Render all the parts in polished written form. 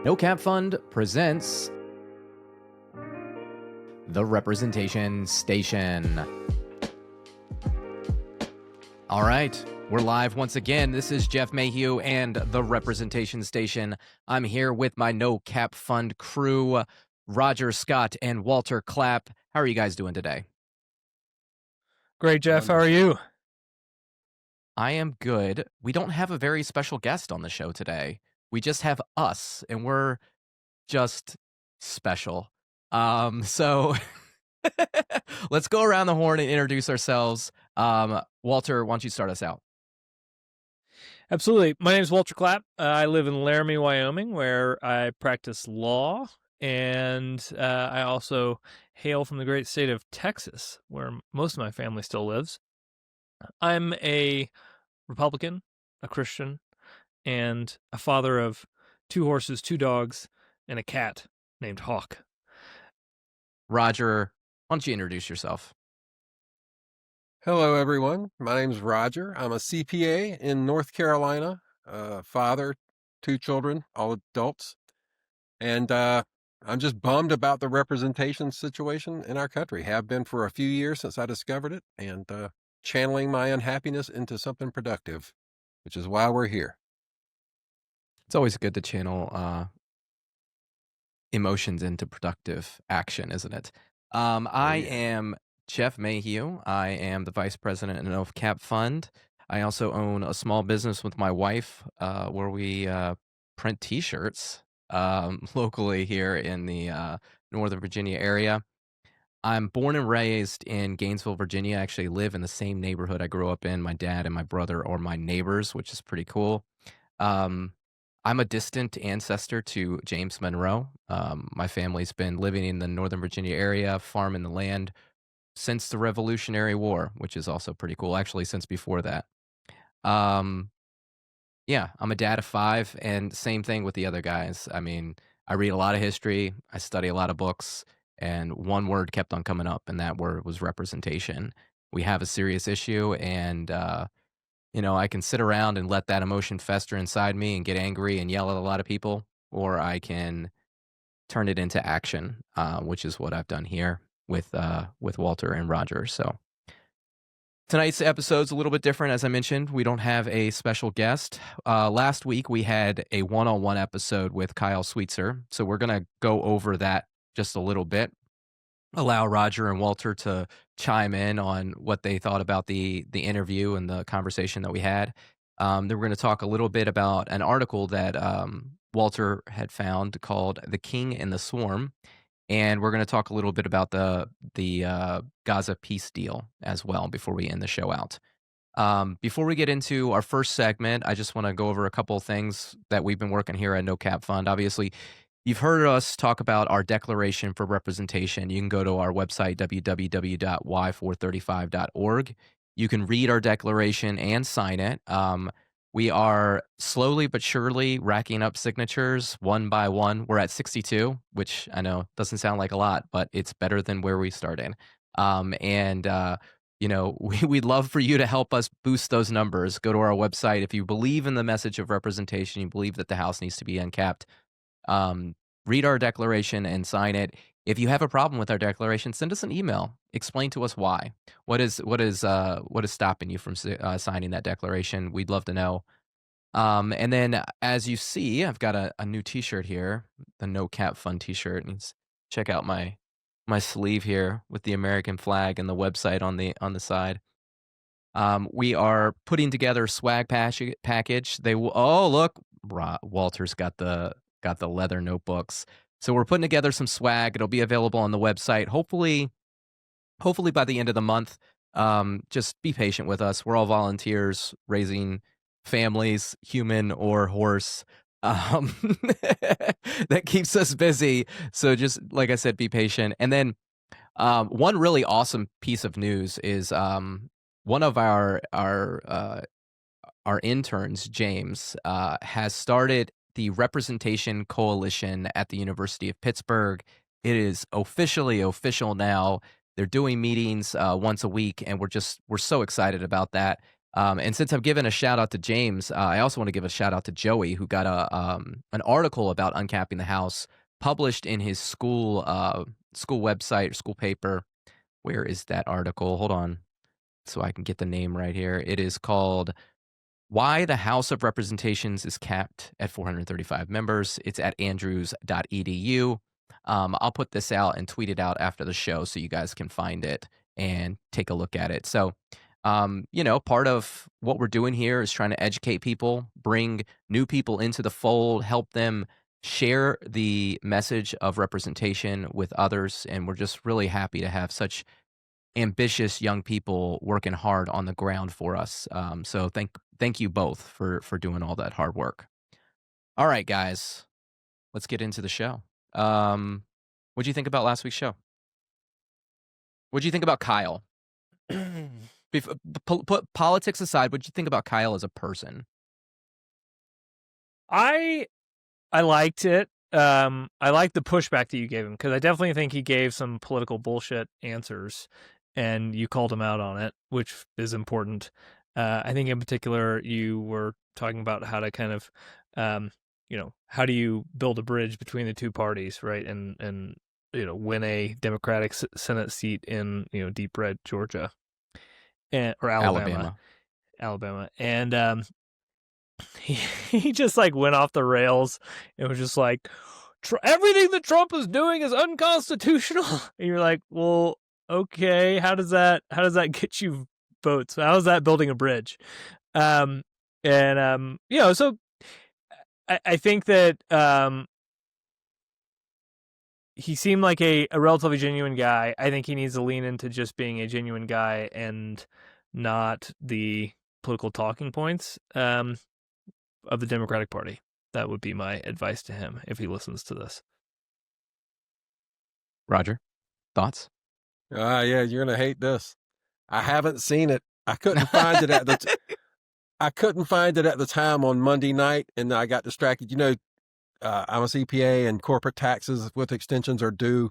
No Cap Fund presents The Representation Station. All right, we're live once again. This is Jeff Mayhew and The Representation Station. I'm here with my No Cap Fund crew, Roger Scott and Walter Clapp. How are you guys doing today? Great, Jeff. How are you? I am good. We don't have a very special guest on the show today. We just have us, and we're just special. So let's go around the horn and introduce ourselves. Walter, why don't you start us out? Absolutely. My name is Walter Clapp. I live in Laramie, Wyoming, where I practice law, and I also hail from the great state of Texas, where most of my family still lives. I'm a Republican, a Christian, and a father of 2 horses, 2 dogs, and a cat named Hawk. Roger, why don't you introduce yourself? Hello, everyone. My name's Roger. I'm a CPA in North Carolina, father, 2 children, all adults. And I'm just bummed about the representation situation in our country. Have been for a few years since I discovered it, and channeling my unhappiness into something productive, which is why we're here. It's always good to channel emotions into productive action, isn't it? I am Jeff Mayhew. I am the vice president of No Cap Fund. I also own a small business with my wife where we print T-shirts locally here in the Northern Virginia area. I'm born and raised in Gainesville, Virginia. I actually live in the same neighborhood I grew up in. My dad and my brother are my neighbors, which is pretty cool. I'm a distant ancestor to James Monroe. My family's been living in the Northern Virginia area, farming the land since the Revolutionary War, which is also pretty cool. Actually, since before that. Yeah, I'm a dad of 5, and same thing with the other guys. I mean, I read a lot of history, I study a lot of books, and one word kept on coming up, and that word was representation. We have a serious issue, and I can sit around and let that emotion fester inside me and get angry and yell at a lot of people, or I can turn it into action, which is what I've done here with Walter and Roger. So tonight's episode's a little bit different. As I mentioned, we don't have a special guest. Last week, we had a one-on-one episode with Kyle Sweetser, so we're going to go over that just a little bit, allow Roger and Walter to chime in on what they thought about the interview and the conversation that we had. Then we're going to talk a little bit about an article that Walter had found called "The King and the Swarm," and we're going to talk a little bit about the Gaza peace deal as well before we end the show out. Before we get into our first segment, I just want to go over a couple of things that we've been working here at No Cap Fund. Obviously, you've heard us talk about our declaration for representation. You can go to our website, www.y435.org. You can read our declaration and sign it. We are slowly but surely racking up signatures one by one. We're at 62, which I know doesn't sound like a lot, but it's better than where we started. We'd love for you to help us boost those numbers. Go to our website. If you believe in the message of representation, you believe that the House needs to be uncapped, read our declaration and sign it. If you have a problem with our declaration, send us an email. Explain to us why. What is stopping you from signing that declaration? We'd love to know. And then, as you see, I've got a new T-shirt here, the No Cap Fund T-shirt. Check out my sleeve here with the American flag and the website on the side. We are putting together a swag package. Look, Walter's got the leather notebooks. So we're putting together some swag. It'll be available on the website. Hopefully by the end of the month. Just be patient with us. We're all volunteers raising families, human or horse. That keeps us busy. So just like I said, be patient. And then one really awesome piece of news is one of our interns, James, has started the Representation Coalition at the University of Pittsburgh. It is officially official now. They're doing meetings once a week, and we're so excited about that. And since I'm giving a shout out to James, I also want to give a shout out to Joey, who got an article about uncapping the House published in his school website, school paper. Where is that article? Hold on, so I can get the name right here. It is called "Why the House of Representations is Capped at 435 Members." It's at andrews.edu. I'll put this out and tweet it out after the show so you guys can find it and take a look at it. So, part of what we're doing here is trying to educate people, bring new people into the fold, help them share the message of representation with others. And we're just really happy to have such ambitious young people working hard on the ground for us. So thank you both for doing all that hard work. All right, guys, let's get into the show. What'd you think about last week's show? What'd you think about Kyle? Put politics aside, what'd you think about Kyle as a person? I liked it. I liked the pushback that you gave him, because I definitely think he gave some political bullshit answers, and you called him out on it, which is important. I think in particular you were talking about how to kind of, how do you build a bridge between the two parties, right? And win a Democratic Senate seat in deep red Georgia, or Alabama, and he just like went off the rails. It was just like, everything that Trump is doing is unconstitutional. And you're like, well, okay, how does that get you votes? How is that building a bridge? So I think that he seemed like a relatively genuine guy. I think he needs to lean into just being a genuine guy and not the political talking points of the Democratic Party. That would be my advice to him if he listens to this. Roger, thoughts? Yeah, you're gonna hate this. I haven't seen it. I couldn't find it at the. I couldn't find it at the time on Monday night, and I got distracted. I'm a CPA, and corporate taxes with extensions are due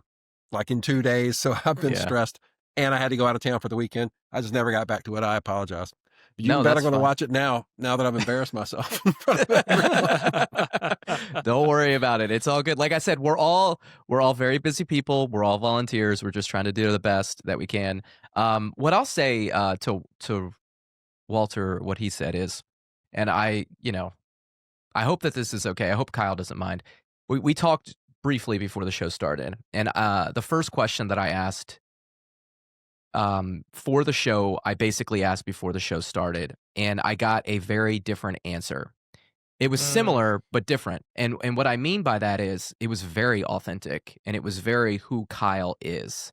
like in 2 days, so I've been stressed, and I had to go out of town for the weekend. I just never got back to it. I apologize. You bet I'm going to watch it now that I've embarrassed myself in front of everyone. Don't worry about it. It's all good. Like I said, we're all very busy people. We're all volunteers. We're just trying to do the best that we can. What I'll say to Walter, what he said is, and I hope that this is okay. I hope Kyle doesn't mind. We talked briefly before the show started, and the first question that I asked for the show, I basically asked before the show started, and I got a very different answer. It was similar but different, and what I mean by that is it was very authentic, and it was very who Kyle is,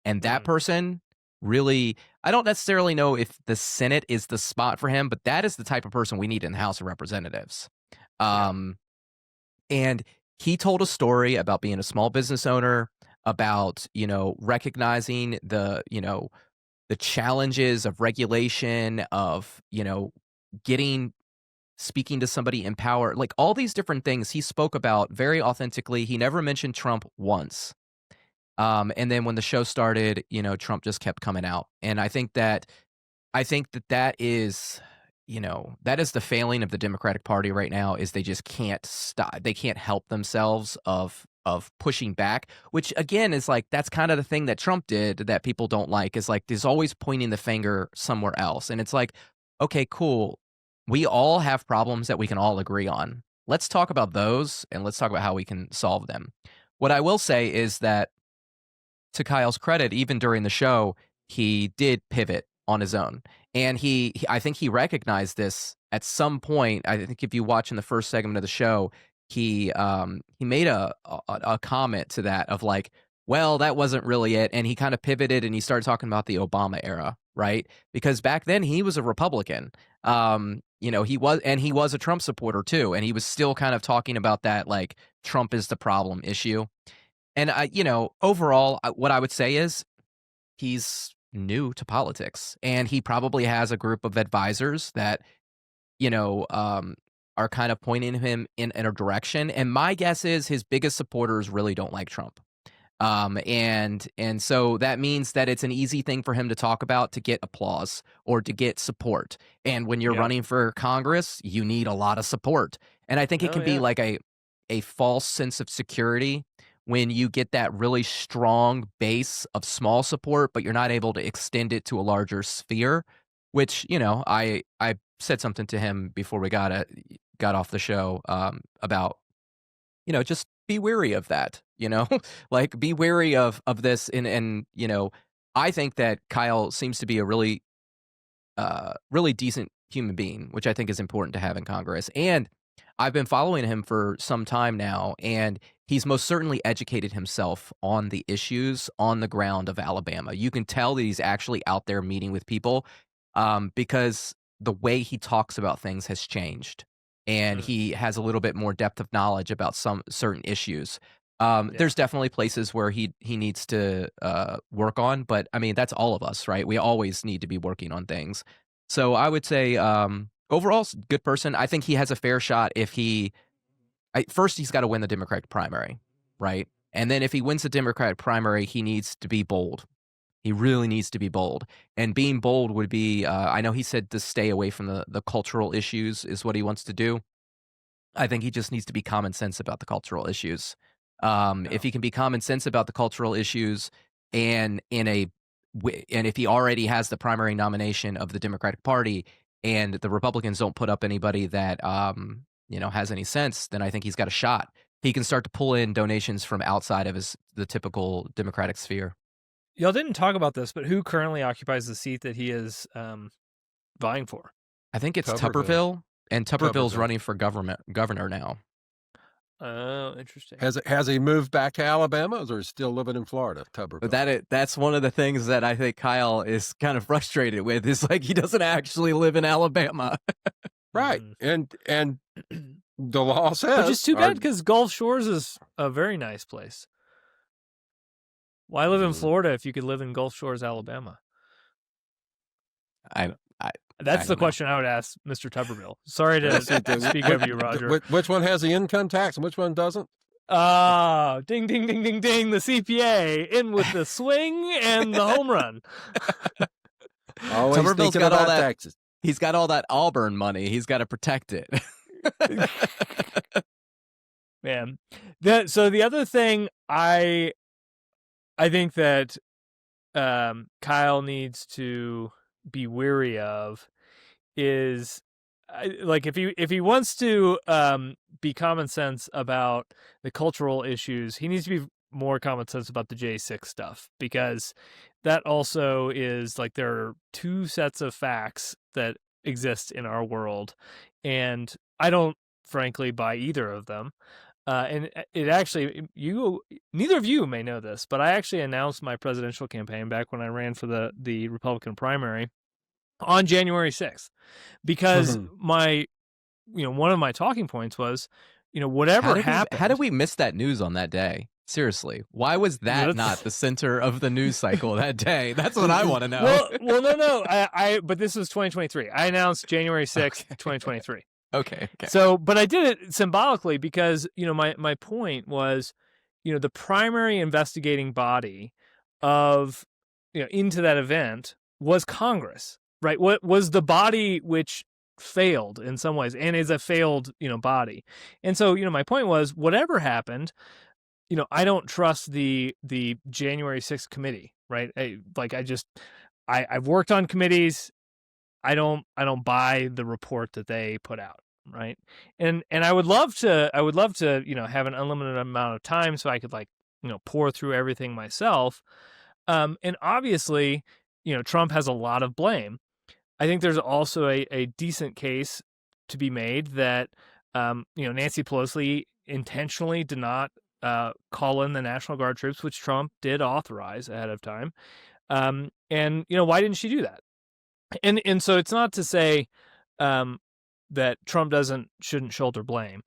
and that person really. I don't necessarily know if the Senate is the spot for him, but that is the type of person we need in the House of Representatives. And he told a story about being a small business owner, about, recognizing the challenges of regulation, of, speaking to somebody in power, like all these different things he spoke about very authentically. He never mentioned Trump once. And then when the show started, Trump just kept coming out. And I think that is, that is the failing of the Democratic Party right now, is they just can't stop. They can't help themselves of pushing back, which again is like, that's kind of the thing that Trump did that people don't like, is like, there's always pointing the finger somewhere else. And it's like, okay, cool. We all have problems that we can all agree on. Let's talk about those, and let's talk about how we can solve them. What I will say is that, to Kyle's credit, even during the show, he did pivot on his own. And I think he recognized this at some point. I think if you watch in the first segment of the show, he made a comment to that of like, well, that wasn't really it. And he kind of pivoted and he started talking about the Obama era, right? Because back then he was a Republican. He was a Trump supporter too. And he was still kind of talking about that, like, Trump is the problem issue. And overall, what I would say is he's new to politics, and he probably has a group of advisors that, are kind of pointing him in a direction. And my guess is his biggest supporters really don't like Trump. And so that means that it's an easy thing for him to talk about to get applause or to get support. And when you're Yep. running for Congress, you need a lot of support. And I think it Oh, can be yeah. like a false sense of security when you get that really strong base of small support, but you're not able to extend it to a larger sphere. Which, I said something to him before we got off the show, about, just be wary of that, like be wary of this. And I think that Kyle seems to be a really decent human being, which I think is important to have in Congress. And I've been following him for some time now, and he's most certainly educated himself on the issues on the ground of Alabama. You can tell that he's actually out there meeting with people, because the way he talks about things has changed, and Mm, he has a little bit more depth of knowledge about some certain issues. yeah. There's definitely places where he needs to work on, but I mean that's all of us, right? We always need to be working on things. So I would say, overall, good person. I think he has a fair shot if first he's got to win the Democratic primary, right? And then if he wins the Democratic primary, he needs to be bold. He really needs to be bold. And being bold would be, I know he said to stay away from the cultural issues is what he wants to do. I think he just needs to be common sense about the cultural issues. If Yeah. he can be common sense about the cultural issues, and and if he already has the primary nomination of the Democratic Party, and the Republicans don't put up anybody that has any sense, then I think he's got a shot. He can start to pull in donations from outside of the typical Democratic sphere. Y'all didn't talk about this, but who currently occupies the seat that he is vying for? I think it's Tuberville. Tuberville, and Tuberville's Tuberville. running for governor now. Oh, interesting. Has he moved back to Alabama, or is he still living in Florida? But Tuberville. that's one of the things that I think Kyle is kind of frustrated with, is like he doesn't actually live in Alabama. Right. Mm. And the law says, Which is too bad because Gulf Shores is a very nice place. Why live in Mhm. Florida if you could live in Gulf Shores, Alabama? I I That's the don't know. question I would ask Mr. Tuberville. Sorry to Let's see, speak of you, Roger. which one has the income tax and which one doesn't? Ah, ding, ding, ding, ding, ding. The CPA in with the swing and the home run. Always Tuberville's thinking got all about that. taxes. He's got all that Auburn money. He's got to protect it. Man. So the other thing I think that Kyle needs to be wary of is, like, if he wants to be common sense about the cultural issues, he needs to be more common sense about the J6 stuff, because that also is like there are two sets of facts that exist in our world, and I don't frankly buy either of them. And it actually, neither of you may know this, but I actually announced my presidential campaign back when I ran for the Republican primary on January 6th, because one of my talking points was, whatever happened. How did we miss that news on that day? Seriously, why was that not the center of the news cycle that day? That's what I want to know. Well, no. But this was 2023. I announced January 6th, 2023. Okay. So, but I did it symbolically because, my point was, the primary investigating body of, into that event was Congress, right? What was the body which failed in some ways and is a failed, body. And so, my point was, whatever happened, I don't trust the January 6th committee, right? I've worked on committees. I don't buy the report that they put out, right? And I would love to have an unlimited amount of time so I could pour through everything myself. And obviously, Trump has a lot of blame. I think there's also a decent case to be made that Nancy Pelosi intentionally did not call in the National Guard troops, which Trump did authorize ahead of time. And why didn't she do that? And so it's not to say that Trump shouldn't shoulder blame.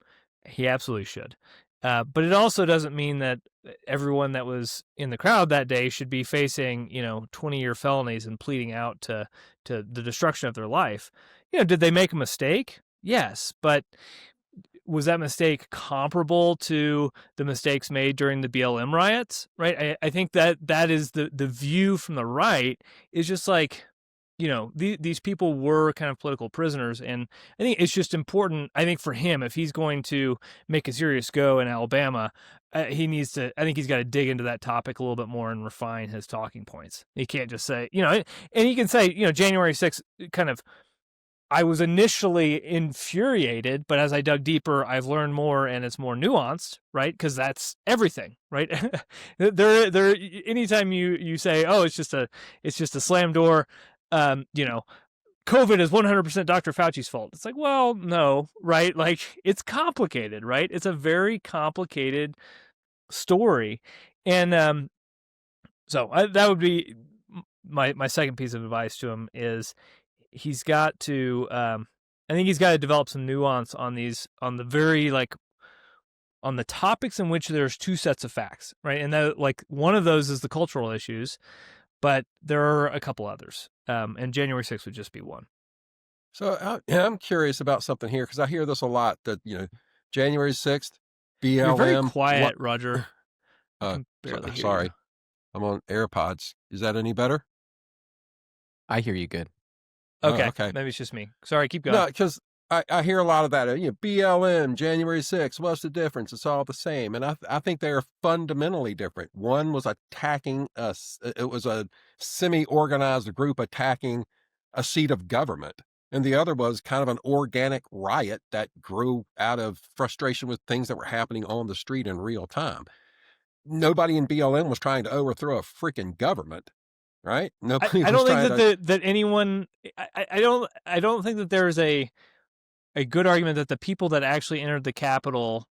He absolutely should. But it also doesn't mean that everyone that was in the crowd that day should be facing 20-year felonies and pleading out to the destruction of their life. Did they make a mistake? Yes, but was that mistake comparable to the mistakes made during the BLM riots? Right. I think that is the view from the right is just like, these people were kind of political prisoners. And I think it's just important, I think, for him, if he's going to make a serious go in Alabama, I think he's got to dig into that topic a little bit more and refine his talking points. He can't just say, and he can say, January 6th kind of, I was initially infuriated, but as I dug deeper, I've learned more and it's more nuanced, right? Because that's everything, right? there. Anytime you say, "Oh, it's just a slam door," COVID is 100% Dr. Fauci's fault. It's like, well, no, right? Like, it's complicated, right? It's a very complicated story, and so that would be my second piece of advice to him is he's got to I think he's got to develop some nuance on the very on the topics in which there's two sets of facts, right? And that, one of those is the cultural issues, but there are a couple others, and January 6th would just be one. So I'm curious about something here because I hear this a lot that, January 6th, BLM. You're very quiet, Roger. Sorry. I'm on AirPods. Is that any better? I hear you good. Okay. Maybe it's just me. Sorry, keep going. No, because I hear a lot of that. BLM, January 6th, what's the difference? It's all the same. And I think they are fundamentally different. One was attacking us. It was a semi-organized group attacking a seat of government. And the other was kind of an organic riot that grew out of frustration with things that were happening on the street in real time. Nobody in BLM was trying to overthrow a freaking government. Right? Nobody. I don't think that anyone. I don't think that there's a good argument that the people that actually entered the Capitol,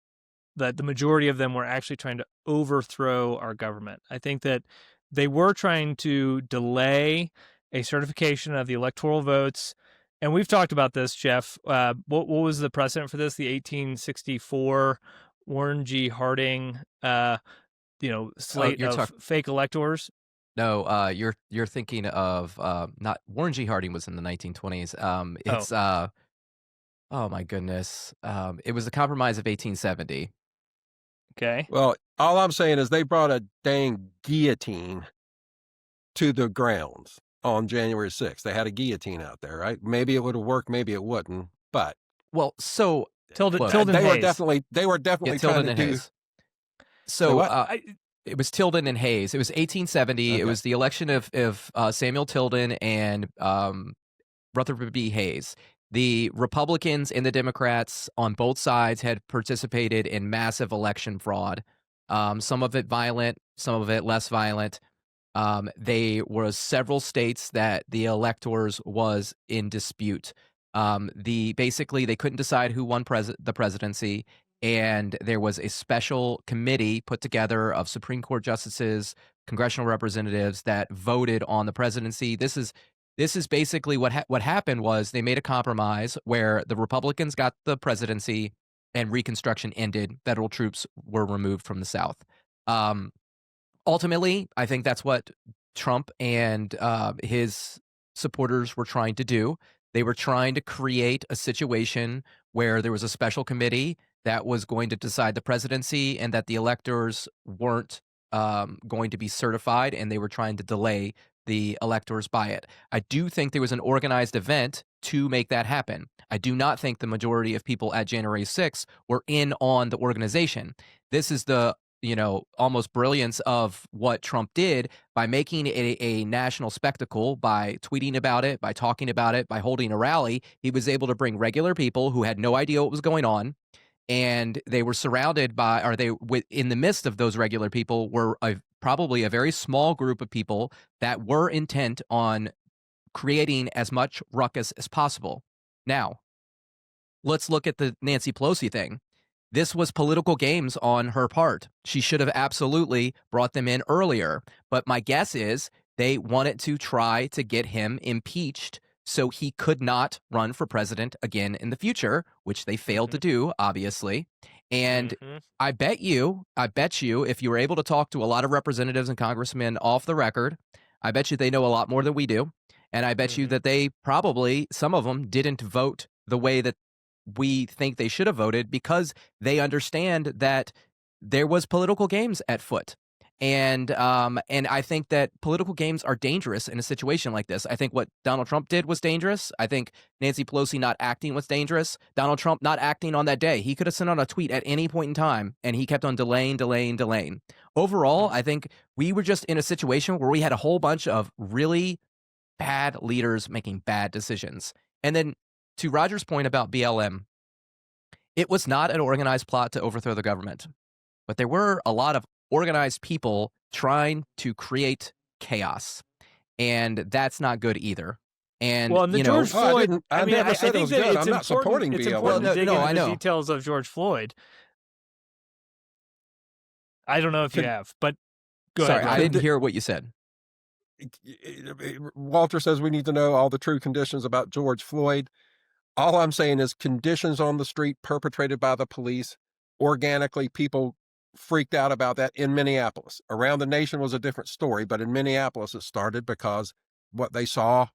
that the majority of them were actually trying to overthrow our government. I think that they were trying to delay a certification of the electoral votes, and we've talked about this, Jeff. What was the precedent for this? The 1864 Warren G. Harding, slate of fake electors. No, you're thinking of not Warren G. Harding was in the 1920s. It's oh my goodness. It was the Compromise of 1870. Okay. Well, all I'm saying is they brought a dang guillotine to the grounds on January 6th. They had a guillotine out there, right? Maybe it would have worked, maybe it wouldn't. But Tilden they were definitely trying to do. Hayes. So it was Tilden and Hayes. It was 1870. Okay. It was the election of Samuel Tilden and Rutherford B. Hayes. The Republicans and the Democrats on both sides had participated in massive election fraud. Some of it violent, some of it less violent. There were several states that the electors was in dispute. Basically they couldn't decide who won the presidency. And there was a special committee put together of Supreme Court justices, congressional representatives that voted on the presidency. This is basically what happened was they made a compromise where the Republicans got the presidency and Reconstruction ended. Federal troops were removed from the South. Ultimately, I think that's what Trump and his supporters were trying to do. They were trying to create a situation where there was a special committee that was going to decide the presidency and that the electors weren't going to be certified, and they were trying to delay the electors by it. I do think there was an organized event to make that happen. I do not think the majority of people at January 6th were in on the organization. This is the almost brilliance of what Trump did by making it a national spectacle, by tweeting about it, by talking about it, by holding a rally. He was able to bring regular people who had no idea what was going on. And they were surrounded by, in the midst of those regular people were probably a very small group of people that were intent on creating as much ruckus as possible. Now, let's look at the Nancy Pelosi thing. This was political games on her part. She should have absolutely brought them in earlier. But my guess is they wanted to try to get him impeached so he could not run for president again in the future, which they failed to do, obviously. And I bet you, if you were able to talk to a lot of representatives and congressmen off the record, I bet you they know a lot more than we do. And I bet you that they probably, some of them didn't vote the way that we think they should have voted because they understand that there was political games at foot. And I think that political games are dangerous in a situation like this. I think what Donald Trump did was dangerous. I think Nancy Pelosi not acting was dangerous. Donald Trump not acting on that day. He could have sent out a tweet at any point in time, and he kept on delaying. Overall, I think we were just in a situation where we had a whole bunch of really bad leaders making bad decisions. And then to Roger's point about BLM, it was not an organized plot to overthrow the government, but there were a lot of organized people trying to create chaos, and that's not good either. And Well, and the you know, George Floyd. I mean, never said it think was that good. it's I'm not supporting It's BLM. important to dig No, into I the know. details of George Floyd. I don't know if you Could- have, but go sorry, ahead. I Roger. didn't hear what you said. Walter says we need to know all the true conditions about George Floyd. All I'm saying is conditions on the street perpetrated by the police. Organically, people freaked out about that in Minneapolis. Around the nation was a different story, but in Minneapolis, it started because what they saw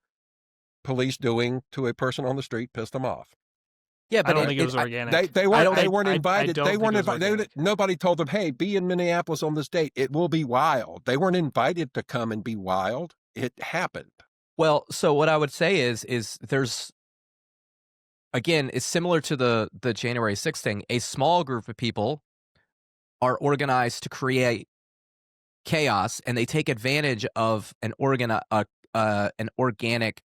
police doing to a person on the street pissed them off. Yeah, I but don't think it was organic. They weren't invited. don't They think weren't it was invited. organic. Nobody told them, "Hey, be in Minneapolis on this date. It will be wild." They weren't invited to come and be wild. It happened. Well, so what I would say is there's, again, it's similar to the January 6th thing. A small group of people are organized to create chaos, and they take advantage of an organic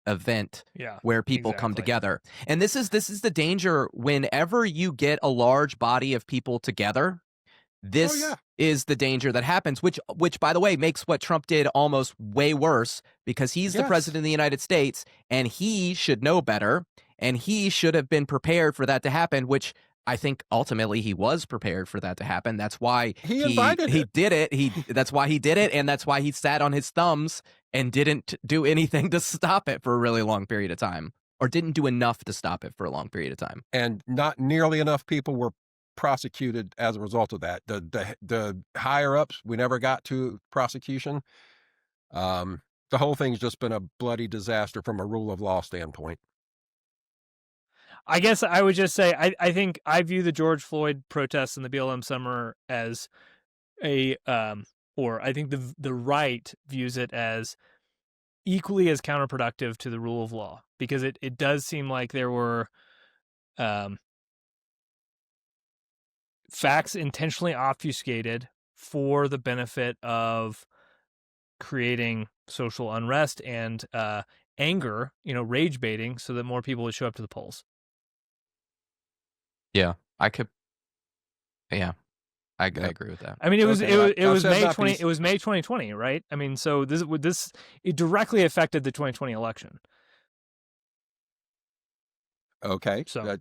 event Yeah, where people come exactly. together. And this is the danger whenever you get a large body of people together. This yeah. is the danger that happens, which by the way makes what Trump did almost way worse, because he's the Yes. president of the United States and he should know better, and he should have been prepared for that to happen, which I think ultimately he was prepared for that to happen. That's why He invited he it. did it. That's why he did it, and that's why he sat on his thumbs and didn't do anything to stop it for a really long period of time, or didn't do enough to stop it for a long period of time. And not nearly enough people were prosecuted as a result of that. The higher ups, we never got to prosecution. The whole thing's just been a bloody disaster from a rule of law standpoint. I guess I would just say I think I view the George Floyd protests and the BLM summer as a or I think the right views it as equally as counterproductive to the rule of law, because it does seem like there were facts intentionally obfuscated for the benefit of creating social unrest and anger, rage baiting, so that more people would show up to the polls. Yeah, I agree with that. I mean, it was said May my 20. piece. It was May 2020, right? I mean, so this it directly affected the 2020 election. Okay. So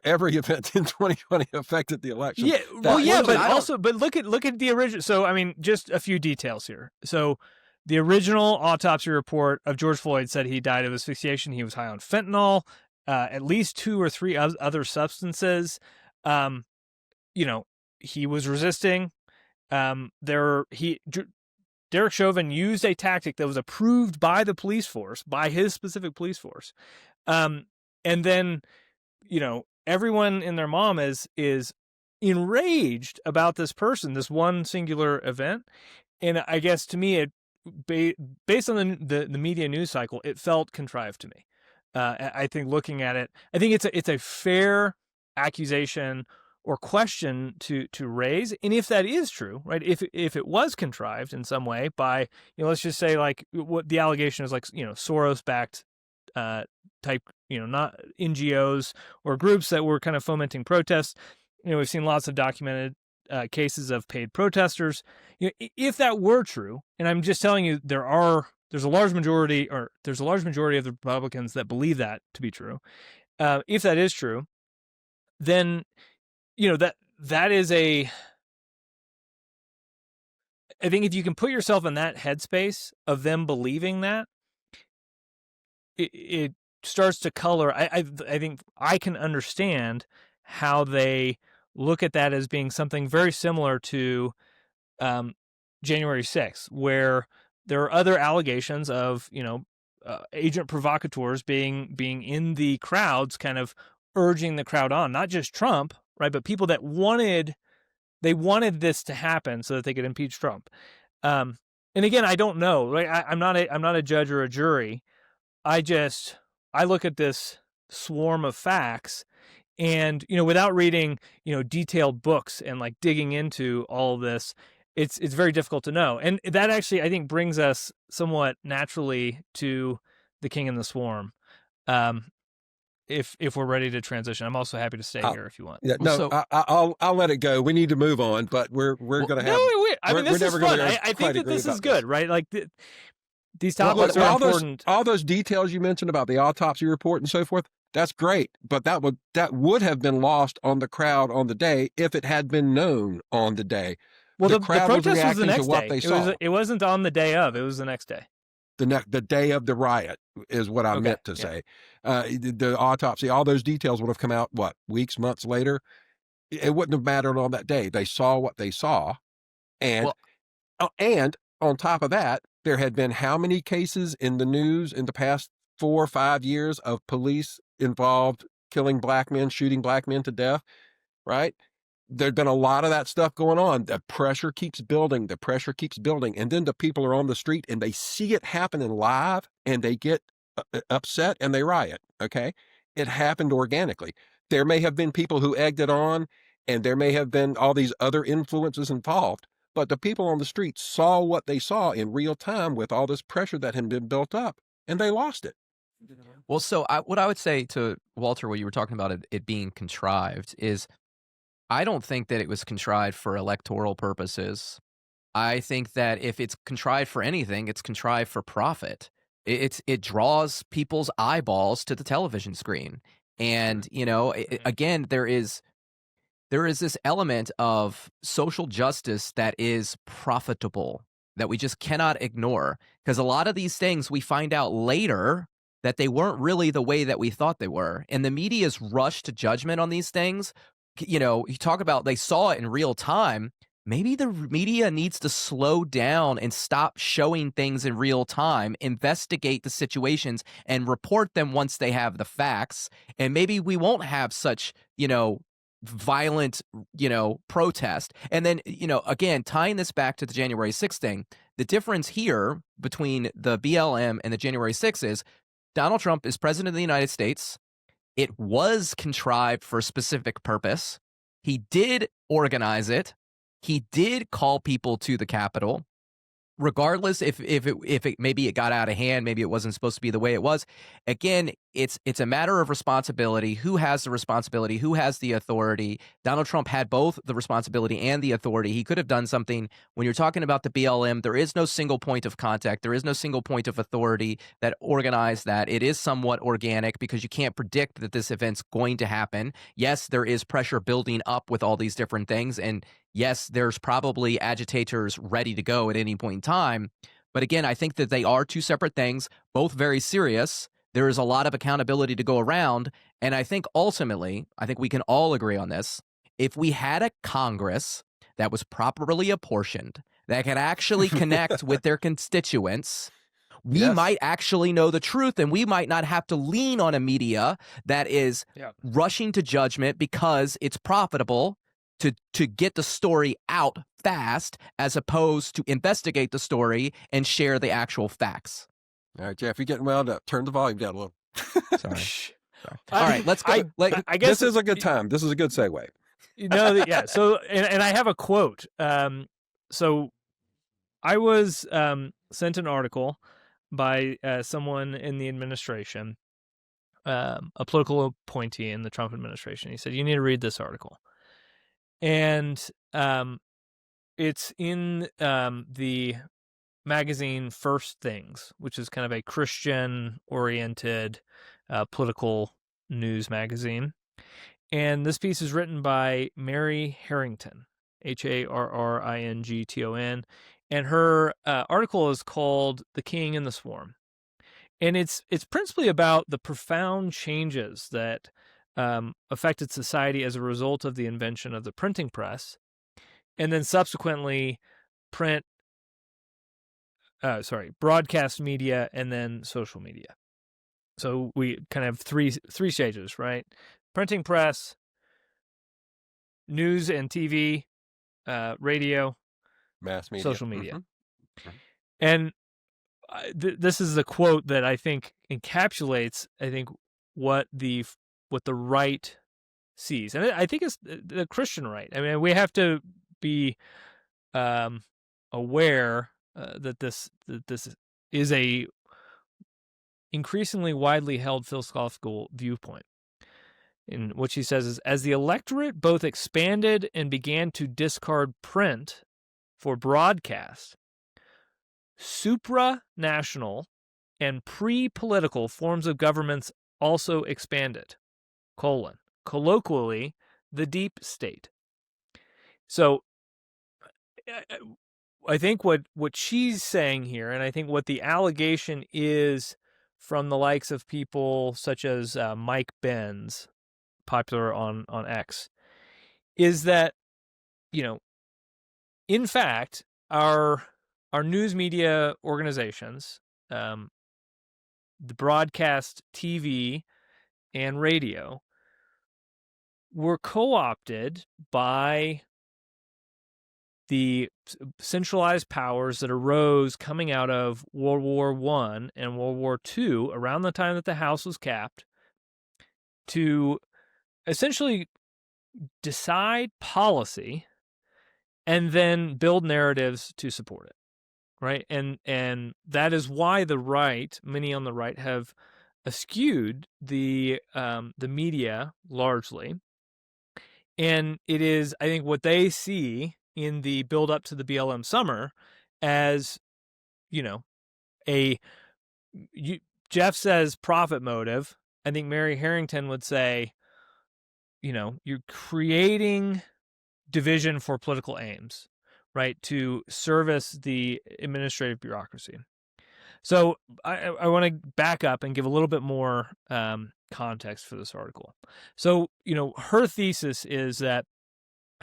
Every event in 2020 affected the election. yeah, That- but look at the original. So I mean, just a few details here. So the original autopsy report of George Floyd said he died of asphyxiation. He was high on fentanyl, at least 2 or 3 other substances. He was resisting. Derek Chauvin used a tactic that was approved by the police force, by his specific police force. And then, everyone and their mom is enraged about this person, this one singular event. And I guess to me, based on the media news cycle, it felt contrived to me. I think looking at it, I think it's a fair accusation or question to raise. And if that is true, right, if it was contrived in some way by, let's just say, like, what the allegation is, like, Soros-backed type, not NGOs or groups that were kind of fomenting protests. We've seen lots of documented cases of paid protesters. If that were true, and I'm just telling you, there's a large majority of the Republicans that believe that to be true. If that is true, then that is I think if you can put yourself in that headspace of them believing that, it starts to color. I think I can understand how they look at that as being something very similar to January 6th, where there are other allegations of agent provocateurs being in the crowds, kind of urging the crowd on, not just Trump, right, but people that wanted this to happen so that they could impeach Trump. And again, I don't know, right? I'm not a judge or a jury. I look at this swarm of facts, and without reading detailed books and like digging into all of this, it's very difficult to know. And that actually, I think, brings us somewhat naturally to the King and the Swarm. If we're ready to transition, I'm also happy to stay I'll, here if you want. yeah, Well, no, so I'll let it go. We need to move on, but we're well, going to No, have I mean, we're this is never fun. going to I quite think that agree this is about this. good, right? Like these Well, topics look, are all important. those details you mentioned about the autopsy report and so forth, that's great. But that would have been lost on the crowd on the day if it had been known on the day. Well, The the crowd was protest was the reacting to next what day. they saw. It wasn't on the day of. It was the next day. The day of the riot is what I Okay. meant to Yeah. say. The autopsy, all those details would have come out, what, weeks, months later? It wouldn't have mattered on that day. They saw what they saw. And, well, and on top of that, there had been how many cases in the news in the past 4 or 5 years of police involved killing black men, shooting black men to death, right? There'd been a lot of that stuff going on. The pressure keeps building. The pressure keeps building. And then the people are on the street and they see it happening live and they get upset and they riot. Okay. It happened organically. There may have been people who egged it on and there may have been all these other influences involved, but the people on the street saw what they saw in real time with all this pressure that had been built up and they lost it. well, so what I would say to Walter, what you were talking about it being contrived, is I don't think that it was contrived for electoral purposes. I think that if it's contrived for anything, it's contrived for profit. It draws people's eyeballs to the television screen, and again, there is this element of social justice that is profitable that we just cannot ignore, because a lot of these things we find out later that they weren't really the way that we thought they were. And the media's rush to judgment on these things, you talk about they saw it in real time. Maybe the media needs to slow down and stop showing things in real time, investigate the situations, and report them once they have the facts. And maybe we won't have such, violent, protest. And then, again, tying this back to the January 6th thing, the difference here between the BLM and the January 6th is Donald Trump is president of the United States. It was contrived for a specific purpose. He did organize it. He did call people to the Capitol. Regardless if it maybe it got out of hand, maybe it wasn't supposed to be the way it was. Again, it's a matter of responsibility. Who has the responsibility? Who has the authority? Donald Trump had both the responsibility and the authority. He could have done something. When you're talking about the BLM, there is no single point of contact. There is no single point of authority that organized that. It is somewhat organic because you can't predict that this event's going to happen. Yes, there is pressure building up with all these different things, and yes, there's probably agitators ready to go at any point in time. But again, I think that they are two separate things, both very serious. There is a lot of accountability to go around. And I think ultimately, I think we can all agree on this. If we had a Congress that was properly apportioned, that could actually connect with their constituents, we Yes. might actually know the truth, and we might not have to lean on a media that is rushing to judgment because it's profitable to get the story out fast, as opposed to investigate the story and share the actual facts. All right, Jeff, you're getting wound up. Turn the volume down a little. Sorry. All right, let's go. I guess This is a good time. This is a good segue. Yeah. So, and I have a quote. So I was sent an article by someone in the administration, a political appointee in the Trump administration. He said, "You need to read this article." And it's in the magazine First Things, which is kind of a Christian-oriented political news magazine. And this piece is written by Mary Harrington, Harrington, and her article is called "The King and the Swarm." And it's principally about the profound changes that affected society as a result of the invention of the printing press, and then subsequently broadcast media, and then social media. So we kind of have three stages, right? printing press, news and TV, radio, Mass media. social media. Mm-hmm. And this is a quote that I think encapsulates, what the right sees, and I think it's the Christian right. I mean, we have to be aware that this is a increasingly widely held philosophical viewpoint. In which he says is, as the electorate both expanded and began to discard print for broadcast, supranational and pre-political forms of governments also expanded, colloquially, the deep state. So I think what she's saying here, and I think what the allegation is from the likes of people such as Mike Benz, popular on X, is that, in fact, our news media organizations, the broadcast TV and radio, were co-opted by the centralized powers that arose coming out of World War I and World War II, around the time that the House was capped, to essentially decide policy and then build narratives to support it, right? And that is why the right, many on the right, have eschewed the media largely. And it is, I think, what they see in the build up to the BLM summer as, Jeff says profit motive. I think Mary Harrington would say, you're creating division for political aims, right? To service the administrative bureaucracy. So I want to back up and give a little bit more context for this article. So, her thesis is that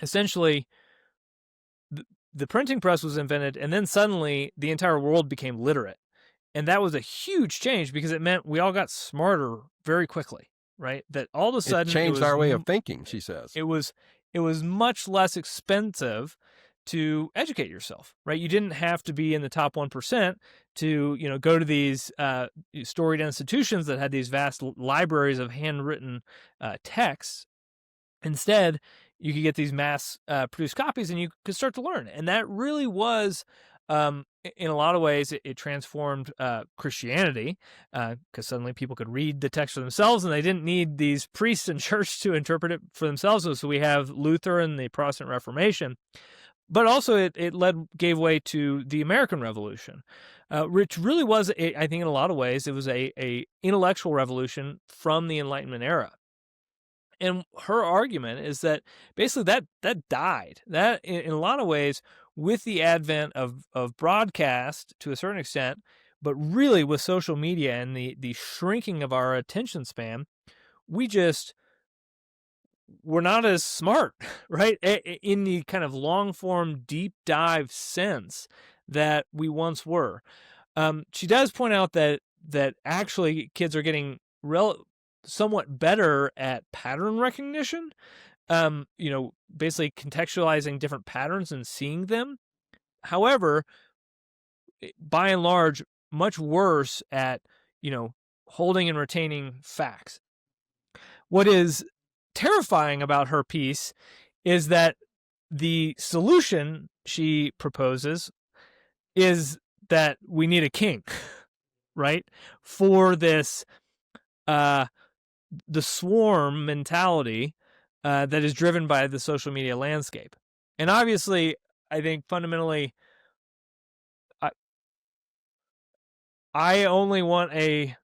essentially the printing press was invented, and then suddenly the entire world became literate. And that was a huge change because it meant we all got smarter very quickly, right? That all of a sudden it changed our way of thinking, she says. It was much less expensive to educate yourself, right? You didn't have to be in the top 1% to, go to these storied institutions that had these vast libraries of handwritten texts. Instead, you could get these mass produced copies and you could start to learn. And that really was, in a lot of ways, it transformed Christianity because suddenly people could read the text for themselves and they didn't need these priests in church to interpret it for themselves. So we have Luther and the Protestant Reformation. But also it gave way to the American Revolution, which really was, I think in a lot of ways, it was a intellectual revolution from the Enlightenment era. And her argument is that basically that died. That in a lot of ways, with the advent of broadcast to a certain extent, but really with social media and the shrinking of our attention span, we're not as smart, right? In the kind of long form, deep dive sense that we once were. She does point out that actually kids are getting somewhat better at pattern recognition, basically contextualizing different patterns and seeing them. However, by and large, much worse at, holding and retaining facts. What is terrifying about her piece is that the solution she proposes is that we need a king, right? For this, the swarm mentality that is driven by the social media landscape. And obviously, I think fundamentally, I only want a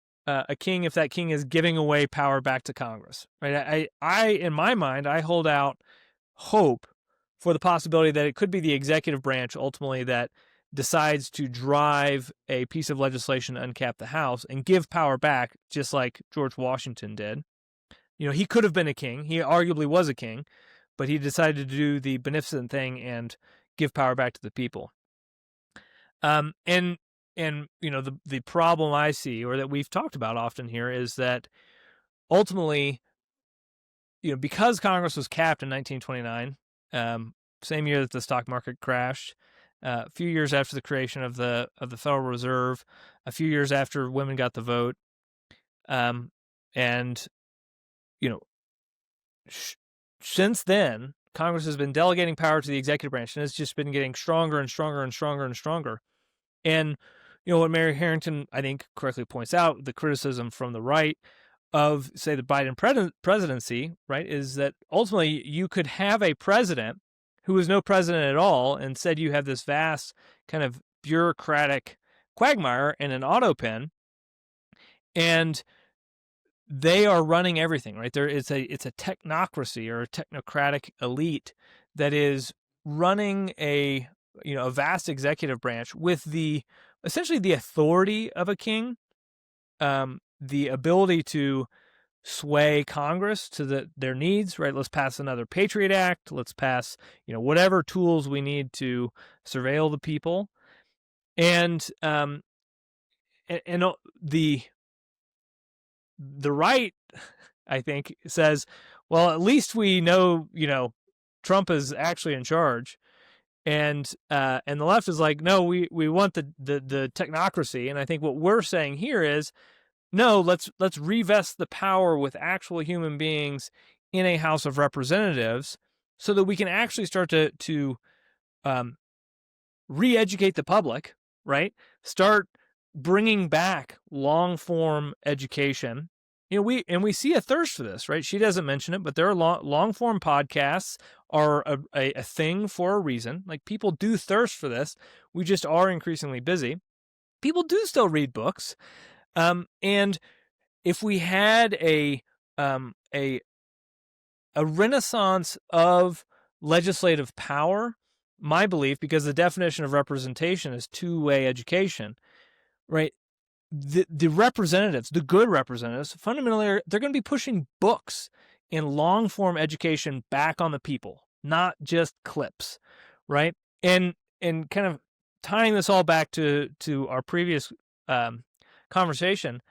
king if that king is giving away power back to Congress, right? I in my mind, I hold out hope for the possibility that it could be the executive branch ultimately that decides to drive a piece of legislation to uncap the House and give power back, just like George Washington did. He could have been a king. He arguably was a king, but he decided to do the beneficent thing and give power back to the people. And the problem I see, or that we've talked about often here, is that ultimately because Congress was capped in 1929, same year that the stock market crashed, a few years after the creation of the Federal Reserve, a few years after women got the vote, and since then, Congress has been delegating power to the executive branch, and it's just been getting stronger and stronger and stronger and stronger. And what Mary Harrington, I think, correctly points out, the criticism from the right of, say, the Biden presidency, right, is that ultimately you could have a president who is no president at all, and instead you have this vast kind of bureaucratic quagmire and an autopen, and they are running everything, right? It's a technocracy or a technocratic elite that is running a vast executive branch with essentially the authority of a king, the ability to sway Congress to their needs, right? Let's pass another Patriot Act. Let's pass whatever tools we need to surveil the people, and the right, I think, says, well, at least we know, Trump is actually in charge. And the left is like, no, we want the technocracy. And I think what we're saying here is, no, let's revest the power with actual human beings in a House of Representatives so that we can actually start to re-educate the public, right? Start bringing back long-form education. We see a thirst for this, right? She doesn't mention it, but there are long-form podcasts are a thing for a reason. Like, people do thirst for this. We just are increasingly busy. People do still read books. And if we had a renaissance of legislative power, my belief, because the definition of representation is two-way education, right? The representatives, the good representatives, fundamentally, they're going to be pushing books and long-form education back on the people, not just clips, right? And kind of tying this all back to our previous conversation,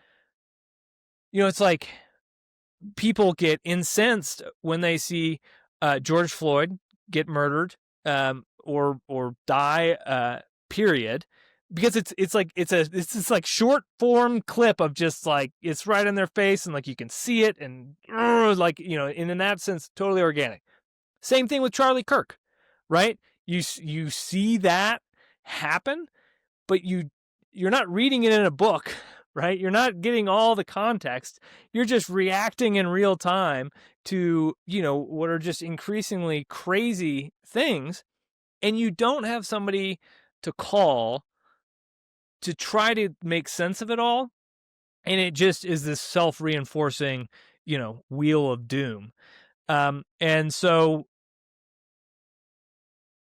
it's like people get incensed when they see George Floyd get murdered or die, period. Because it's this like short form clip of just like, it's right in their face and like you can see it and like, and in that sense, totally organic. Same thing with Charlie Kirk, right? You see that happen, but you're not reading it in a book, right? You're not getting all the context. You're just reacting in real time to, what are just increasingly crazy things. And you don't have somebody to call to try to make sense of it all. And it just is this self-reinforcing, wheel of doom. And so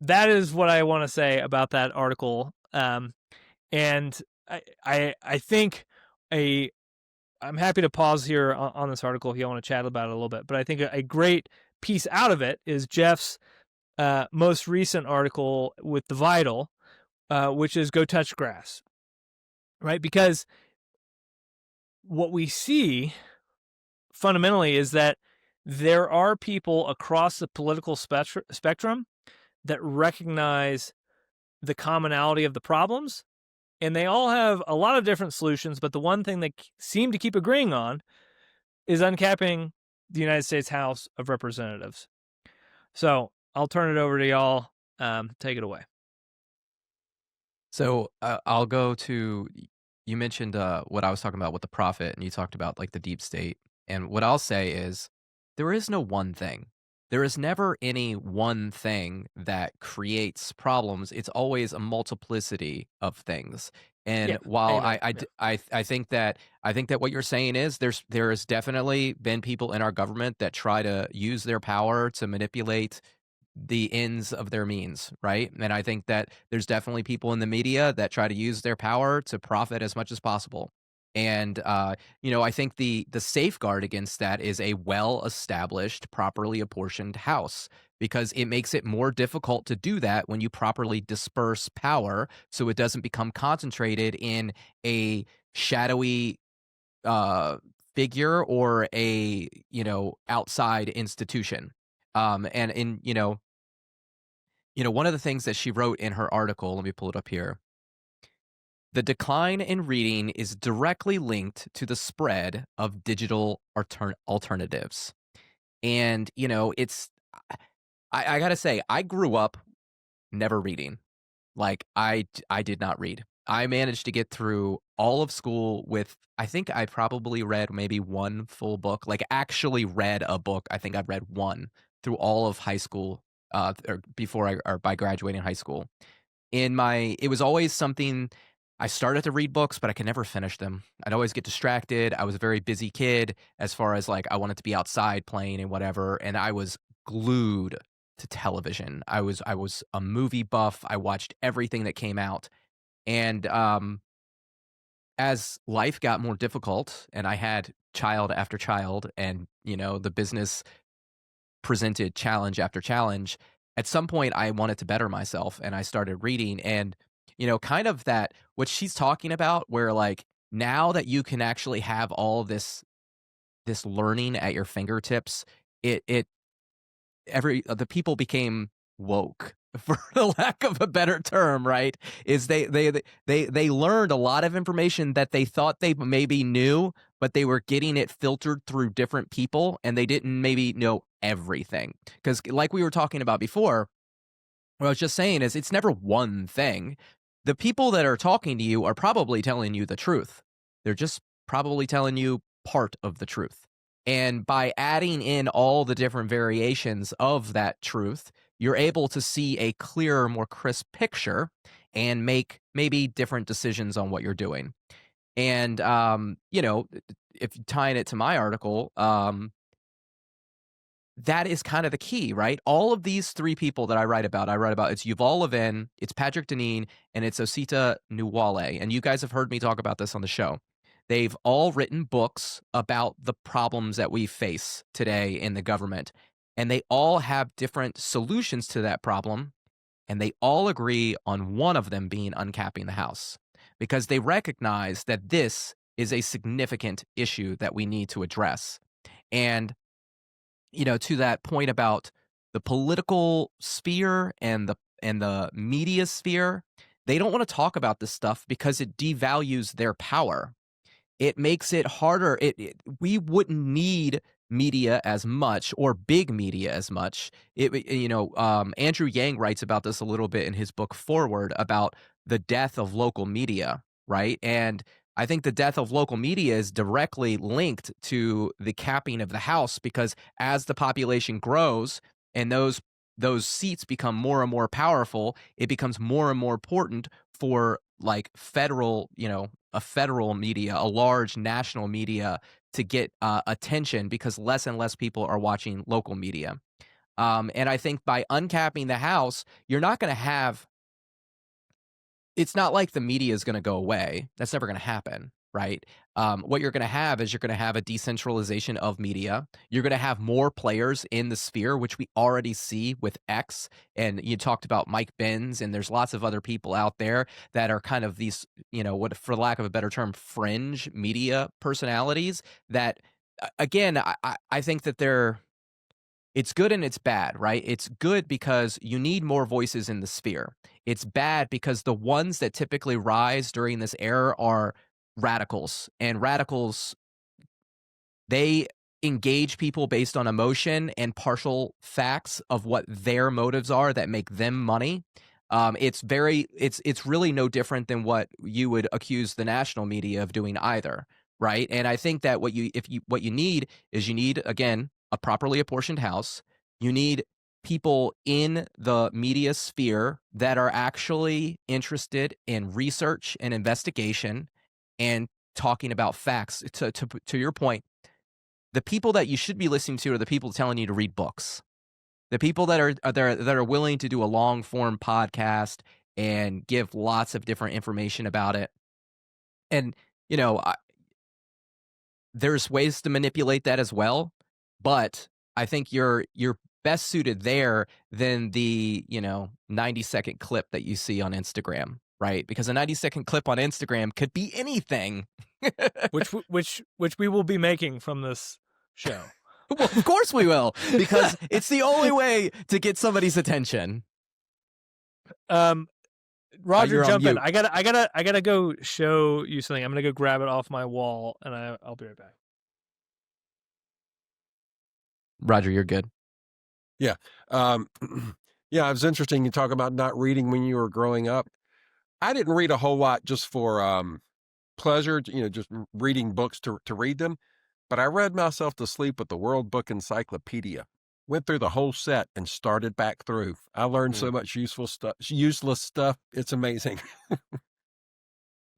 that is what I want to say about that article. And I think I'm happy to pause here on this article if you want to chat about it a little bit. But I think a great piece out of it is Jeff's most recent article with The Vital, which is Go Touch Grass. Right? Because what we see fundamentally is that there are people across the political spectrum that recognize the commonality of the problems, and they all have a lot of different solutions, but the one thing they seem to keep agreeing on is uncapping the United States House of Representatives. So I'll turn it over to y'all. Take it away. So I'll go to, you mentioned what I was talking about with the prophet, and you talked about like the deep state. And what I'll say is there is no one thing. There is never any one thing that creates problems. It's always a multiplicity of things. And while I think that what you're saying is there has definitely been people in our government that try to use their power to manipulate the ends of their means, right? And I think that there's definitely people in the media that try to use their power to profit as much as possible. And I think the safeguard against that is a well-established, properly apportioned house, because it makes it more difficult to do that when you properly disperse power, so it doesn't become concentrated in a shadowy figure or a, outside institution. And in, one of the things that she wrote in her article, let me pull it up here. The decline in reading is directly linked to the spread of digital alternatives. And, I gotta say, I grew up never reading. Like, I did not read. I managed to get through all of school with I think I probably read maybe one full book, like, actually read a book. I think I've read one through all of high school, or before or by graduating high school. It was always something I started to read books, but I could never finish them. I'd always get distracted. I was a very busy kid as far as, like, I wanted to be outside playing and whatever, and I was glued to television. I was a movie buff. I watched everything that came out, and, as life got more difficult and I had child after child and, the business presented challenge after challenge, at some point I wanted to better myself and I started reading and, kind of that what she's talking about where like now that you can actually have all this learning at your fingertips, it the people became woke for the lack of a better term, right? Is they learned a lot of information that they thought they maybe knew, but they were getting it filtered through different people and they didn't maybe know everything. Because like we were talking about before, what I was just saying is it's never one thing. The people that are talking to you are probably telling you the truth. They're just probably telling you part of the truth. And by adding in all the different variations of that truth, you're able to see a clearer, more crisp picture and make maybe different decisions on what you're doing. And, if tying it to my article, that is kind of the key, right? All of these three people that I write about it's Yuval Levin, it's Patrick Deneen, and it's Osita Nwale. And you guys have heard me talk about this on the show. They've all written books about the problems that we face today in the government. And they all have different solutions to that problem. And they all agree on one of them being uncapping the House because they recognize that this is a significant issue that we need to address. And to that point about the political sphere and the media sphere, they don't want to talk about this stuff because it devalues their power. It makes it harder. We wouldn't need media as much or big media as much. Andrew Yang writes about this a little bit in his book Forward about the death of local media, right? And I think the death of local media is directly linked to the capping of the House because as the population grows and those seats become more and more powerful, it becomes more and more important for like federal, a federal media, a large national media to get attention because less and less people are watching local media. And I think by uncapping the House, you're not going to have it's not like the media is going to go away. That's never going to happen, right? What you're going to have is you're going to have a decentralization of media. You're going to have more players in the sphere, which we already see with X. And you talked about Mike Benz, and there's lots of other people out there that are kind of these, what, for lack of a better term, fringe media personalities that, again, I think that it's good and it's bad, right? It's good because you need more voices in the sphere. It's bad because the ones that typically rise during this era are radicals. And radicals, they engage people based on emotion and partial facts of what their motives are that make them money. It's really no different than what you would accuse the national media of doing either, right? And I think that what you need is again a properly apportioned House. You need people in the media sphere that are actually interested in research and investigation and talking about facts. To your point, the people that you should be listening to are the people telling you to read books. The people that are willing to do a long form podcast and give lots of different information about it. And there's ways to manipulate that as well, but I think you're best suited there than the 90-second clip that you see on Instagram. right? Because a 90-second clip on Instagram could be anything. which we will be making from this show. Well, of course we will, because it's the only way to get somebody's attention. Roger, you're on jump in. mute. I gotta go show you something. I'm gonna go grab it off my wall, and I'll be right back. Roger, you're good. Yeah. Yeah, it was interesting you talk about not reading when you were growing up. I didn't read a whole lot just for pleasure, just reading books to read them. But I read myself to sleep with the World Book Encyclopedia. Went through the whole set and started back through. I learned so much useless stuff. It's amazing.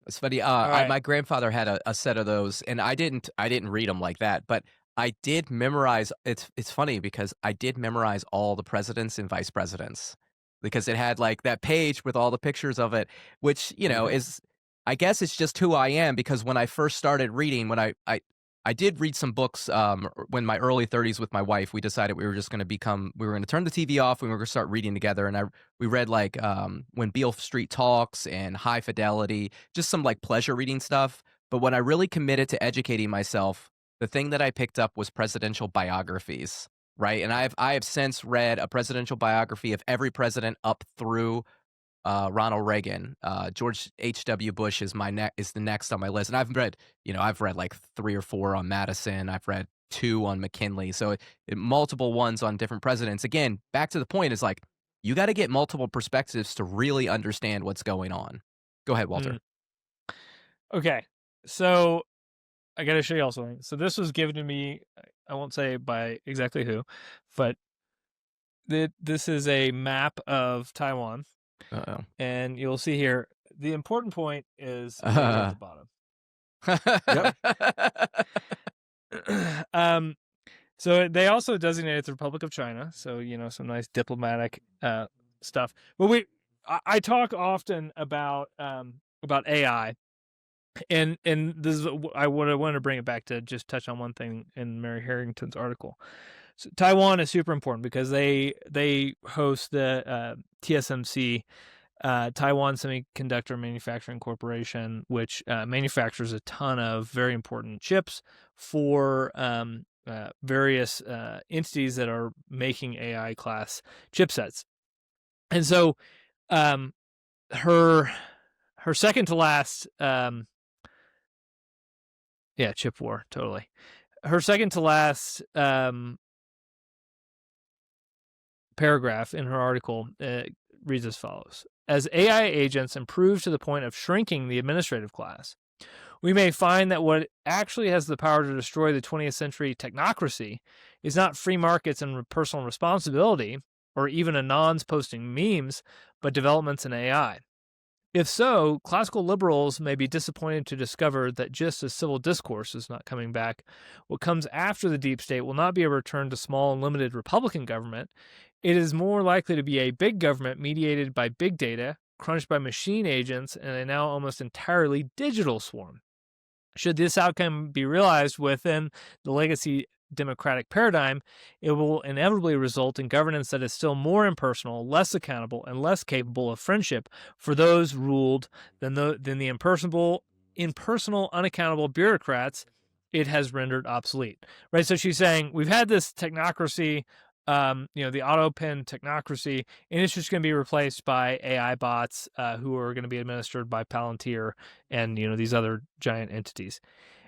It's funny. right. My grandfather had a set of those, and I didn't read them like that, but I did memorize. It's funny because I did memorize all the presidents and vice presidents because it had like that page with all the pictures of it, which is, I guess it's just who I am, because when I first started reading, when I did read some books when my early 30s with my wife. We decided we were going to turn the TV off and we were going to start reading together. And we read like When Beale Street Talks and High Fidelity, just some like pleasure reading stuff. But when I really committed to educating myself, the thing that I picked up was presidential biographies, right? And I have since read a presidential biography of every president up through Ronald Reagan. George H.W. Bush is the next on my list, and I've read like 3 or 4 on Madison. I've read 2 on McKinley, so multiple ones on different presidents. Again, back to the point is like you got to get multiple perspectives to really understand what's going on. Go ahead, Walter. Okay, so I got to show you all something. So this was given to me. I won't say by exactly who, but this is a map of Taiwan. Uh-oh. And you'll see here, the important point is at the bottom. So they also designated the Republic of China. So, some nice diplomatic stuff. But I talk often about AI. And this is what I wanted to bring it back to just touch on one thing in Mary Harrington's article. So Taiwan is super important because they host the TSMC, Taiwan Semiconductor Manufacturing Corporation, which manufactures a ton of very important chips for various entities that are making AI class chipsets. And so her second to last chip war, totally. Her second to last paragraph in her article reads as follows. As AI agents improve to the point of shrinking the administrative class, we may find that what actually has the power to destroy the 20th century technocracy is not free markets and personal responsibility, or even anons posting memes, but developments in AI. If so, classical liberals may be disappointed to discover that just as civil discourse is not coming back, what comes after the deep state will not be a return to small and limited Republican government. It is more likely to be a big government mediated by big data, crunched by machine agents, and a now almost entirely digital swarm. Should this outcome be realized within the legacy democratic paradigm, it will inevitably result in governance that is still more impersonal, less accountable, and less capable of friendship for those ruled than the impersonal, unaccountable bureaucrats it has rendered obsolete. Right. So she's saying we've had this technocracy, the auto pen technocracy, and it's just going to be replaced by AI bots who are going to be administered by Palantir and these other giant entities.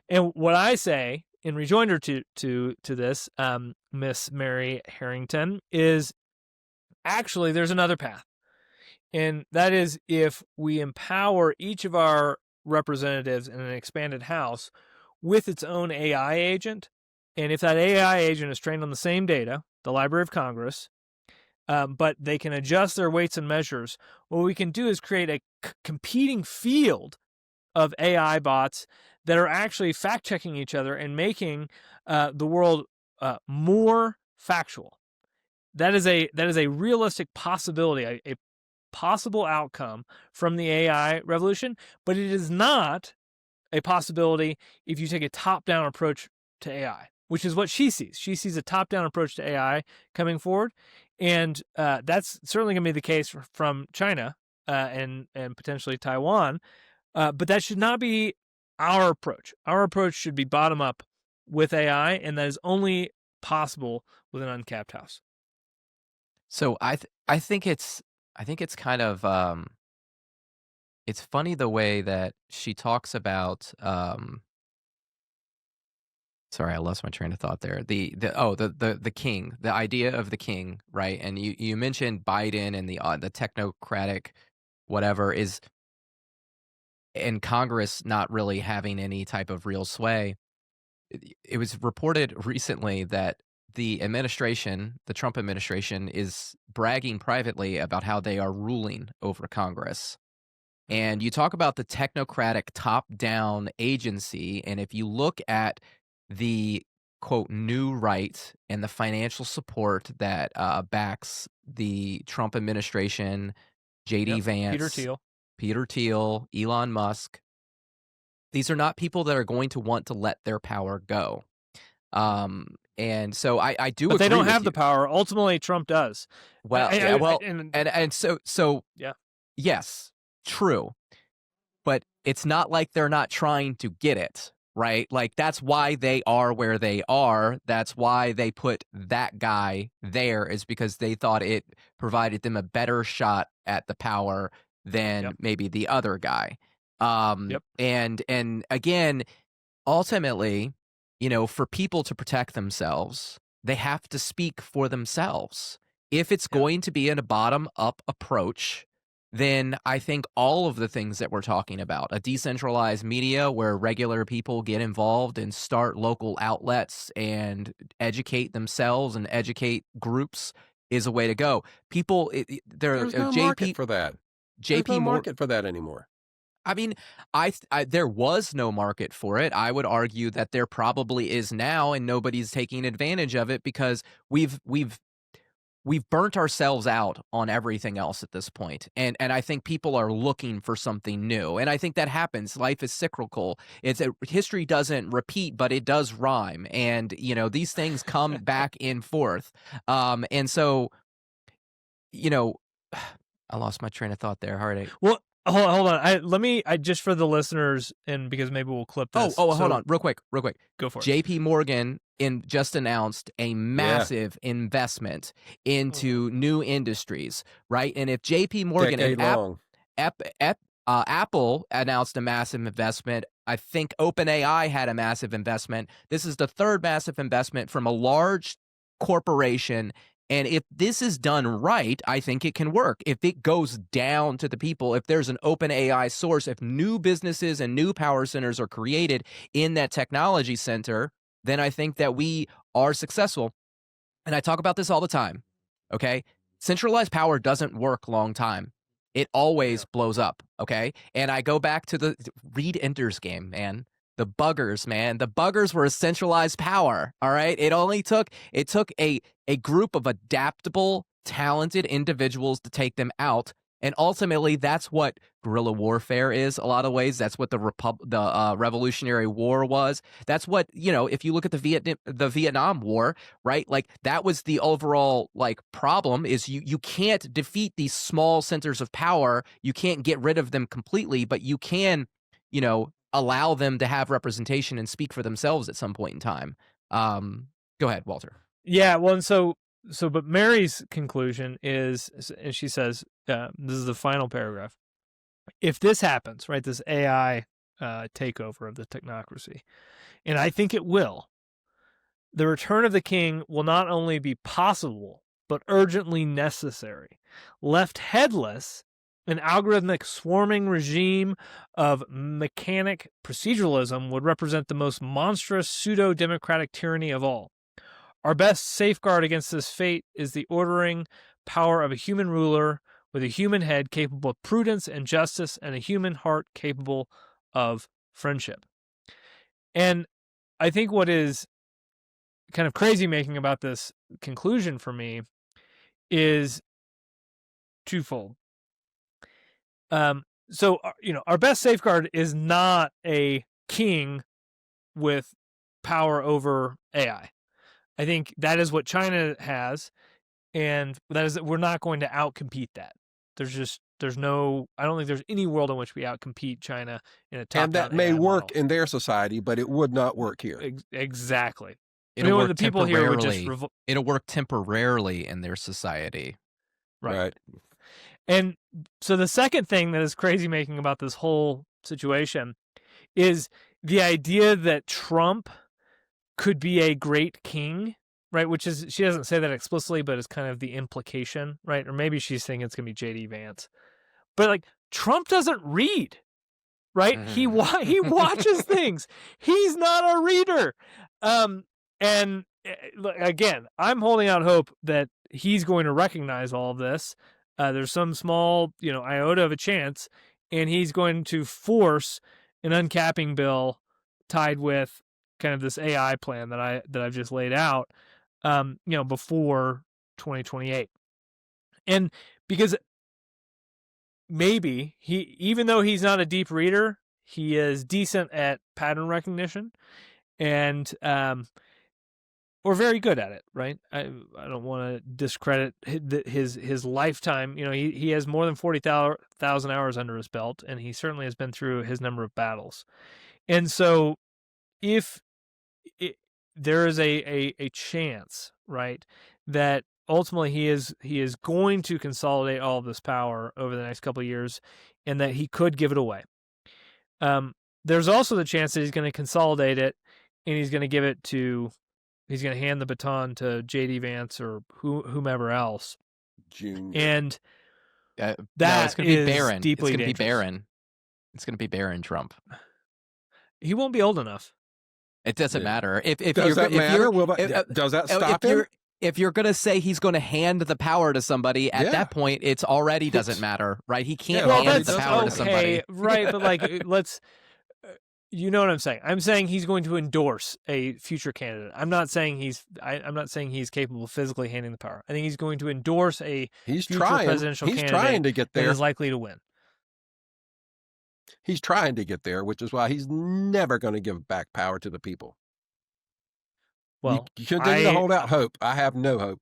And what I say in rejoinder to this, Miss Mary Harrington, is actually there's another path. And that is if we empower each of our representatives in an expanded House with its own AI agent, and if that AI agent is trained on the same data, the Library of Congress, but they can adjust their weights and measures, what we can do is create a competing field of AI bots that are actually fact-checking each other and making the world more factual. That is a realistic possibility, a possible outcome from the AI revolution, but it is not a possibility if you take a top-down approach to AI, which is what she sees. She sees a top-down approach to AI coming forward, and that's certainly going to be the case from China. and potentially Taiwan. But that should not be our approach. Our approach should be bottom up with AI, and that is only possible with an uncapped house. So I think it's kind of it's funny the way that she talks about sorry, I lost my train of thought there. The king, the idea of the king, right? And you mentioned Biden and the technocratic whatever is and Congress not really having any type of real sway. It was reported recently that the administration, the Trump administration, is bragging privately about how they are ruling over Congress. And you talk about the technocratic top down agency. And if you look at the quote new right and the financial support that backs the Trump administration, JD Yep. Vance, Peter Thiel, Elon Musk, these are not people that are going to want to let their power go. And so I do But agree they don't with have you. the power. Ultimately, Trump does. Well, yeah, well, and and so yeah, yes, true. But it's not like they're not trying to get it, right? Like, that's why they are where they are. That's why they put that guy there, is because they thought it provided them a better shot at the power than Yep. maybe the other guy. Yep. And again, ultimately, for people to protect themselves, they have to speak for themselves. If it's going to be in a bottom up approach, then I think all of the things that we're talking about, a decentralized media where regular people get involved and start local outlets and educate themselves and educate groups, is a way to go. People, There's no market for that. There's no market for that anymore. I mean, there was no market for it. I would argue that there probably is now, and nobody's taking advantage of it because we've burnt ourselves out on everything else at this point. And I think people are looking for something new. And I think that happens. Life is cyclical. History doesn't repeat, but it does rhyme. And these things come back and forth. And so, I lost my train of thought there. Heartache. Well, hold on. I just for the listeners, and because maybe we'll clip this. Hold on, real quick. Go for it. JP Morgan just announced a massive investment into new industries, right? And if JP Morgan and Apple announced a massive investment, I think OpenAI had a massive investment. This is the third massive investment from a large corporation. And if this is done right, I think it can work. If it goes down to the people, if there's an open AI source, if new businesses and new power centers are created in that technology center, then I think that we are successful. And I talk about this all the time, okay? Centralized power doesn't work long time. It always blows up, okay? And I go back to the Reed Ender's game, man. The buggers, man. The buggers were a centralized power, all right? It took a group of adaptable, talented individuals to take them out. And ultimately, that's what guerrilla warfare is. A lot of ways, that's what the Revolutionary War was. That's what if you look at the Vietnam War, right? Like that was the overall problem. Is you can't defeat these small centers of power. You can't get rid of them completely, but you can, allow them to have representation and speak for themselves at some point in time. Go ahead, Walter. Yeah, well, and but Mary's conclusion is, and she says, this is the final paragraph. If this happens, right, this AI takeover of the technocracy, and I think it will, the return of the king will not only be possible, but urgently necessary. Left headless, an algorithmic swarming regime of mechanic proceduralism would represent the most monstrous pseudo-democratic tyranny of all. Our best safeguard against this fate is the ordering power of a human ruler with a human head capable of prudence and justice and a human heart capable of friendship. And I think what is kind of crazy making about this conclusion for me is twofold. So, our best safeguard is not a king with power over AI. I think that is what China has, and that is that we're not going to outcompete that. there's no, I don't think there's any world in which we outcompete China in a And top-down that may AI work model. in their society, but it would not work here. Exactly. It'll work The people here would just temporarily. It'll work temporarily in their society. right. And so the second thing that is crazy making about this whole situation is the idea that Trump could be a great king, right? Which is, she doesn't say that explicitly, but it's kind of the implication, right? Or maybe she's thinking it's going to be J.D. Vance. But like, Trump doesn't read, right? Mm-hmm. He watches things. He's not a reader. And again, I'm holding out hope that he's going to recognize all of this. There's some small, iota of a chance, and he's going to force an uncapping bill tied with kind of this AI plan that I've just laid out, before 2028. And because maybe even though he's not a deep reader, he is decent at pattern recognition, and or very good at it, right? I don't want to discredit his lifetime. He has more than 40,000 hours under his belt, and he certainly has been through his number of battles. And so, if there is a chance, right, that ultimately he is going to consolidate all of this power over the next couple of years, and that he could give it away. There's also the chance that he's going to consolidate it, and he's going to hand the baton to J.D. Vance or whomever else. Junior. And no, that it's going to be is Barron. deeply It's going to be dangerous. Barron. It's going to be Barron Trump. He won't be old enough. It doesn't matter. If Does that matter? Does that stop him? If you're going to say he's going to hand the power to somebody, at that point, it's already doesn't matter, right? He can't hand the power to somebody. Right, but like, let's... You know what I'm saying? I'm saying he's going to endorse a future candidate. I'm not saying he's capable of physically handing the power. I think he's going to endorse a future presidential candidate. He's trying to get there. That is likely to win. He's trying to get there, which is why he's never going to give back power to the people. Well, you continue to hold out hope. I have no hope.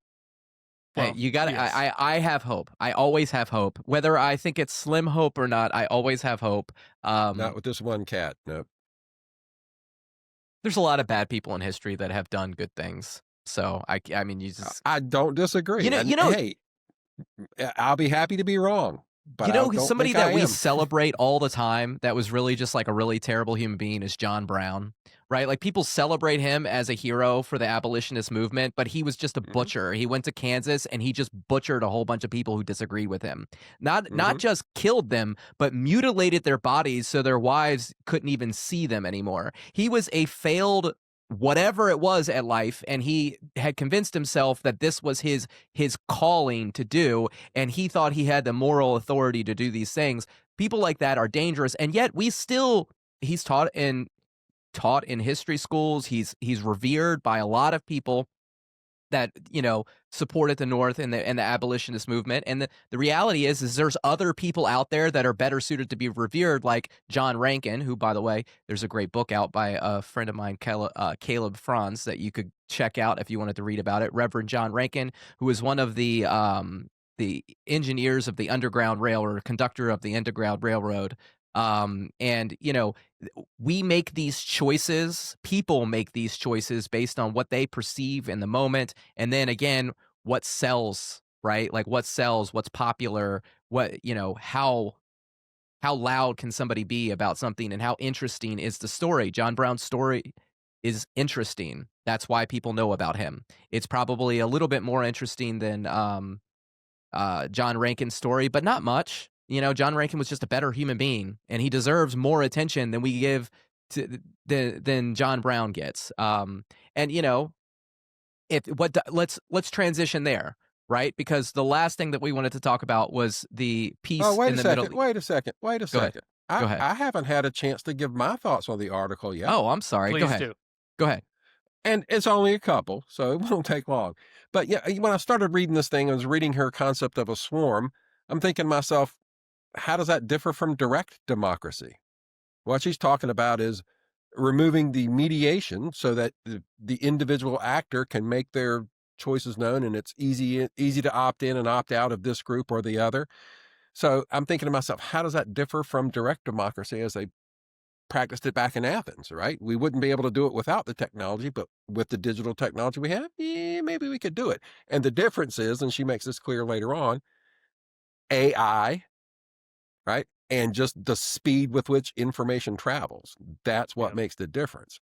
Hey, you got yes. I have hope. I always have hope. Whether I think it's slim hope or not, I always have hope. Not with this one cat. No. There's a lot of bad people in history that have done good things. So I mean, you just... I don't disagree. Hey, I'll be happy to be wrong. But somebody that we celebrate all the time that was really just like a really terrible human being is John Brown, right? Like, people celebrate him as a hero for the abolitionist movement, but he was just a butcher. He went to Kansas and he just butchered a whole bunch of people who disagreed with him. Not just killed them, but mutilated their bodies so their wives couldn't even see them anymore. He was a failed whatever it was at life, and he had convinced himself that this was his calling to do, and he thought he had the moral authority to do these things. People like that are dangerous, and yet he's taught in history schools. He's revered by a lot of people that supported the North and the abolitionist movement. And the reality is there's other people out there that are better suited to be revered, like John Rankin, who, by the way, there's a great book out by a friend of mine, Caleb Franz, that you could check out if you wanted to read about it. Reverend John Rankin, who was one of the engineers of the Underground Rail, or conductor of the Underground Railroad. And we make these choices, people make these choices based on what they perceive in the moment. And then again, what sells, right? Like, what sells, what's popular, how loud can somebody be about something, and how interesting is the story? John Brown's story is interesting. That's why people know about him. It's probably a little bit more interesting than, John Rankin's story, but not much. John Rankin was just a better human being, and he deserves more attention than we give than John Brown gets. Let's transition there, right? Because the last thing that we wanted to talk about was the piece in the middle. Wait a second. Go ahead. I haven't had a chance to give my thoughts on the article yet. Oh, I'm sorry. Please Go ahead. do. Go ahead. And it's only a couple, so it won't take long. But yeah, when I started reading this thing, I was reading her concept of a swarm. I'm thinking to myself, how does that differ from direct democracy? What she's talking about is removing the mediation so that the individual actor can make their choices known, and it's easy to opt in and opt out of this group or the other. So I'm thinking to myself, how does that differ from direct democracy as they practiced it back in Athens, right? We wouldn't be able to do it without the technology, but with the digital technology we have, yeah, maybe we could do it. And the difference is, and she makes this clear later on, AI, right? And just the speed with which information travels. That's what Yeah. makes the difference.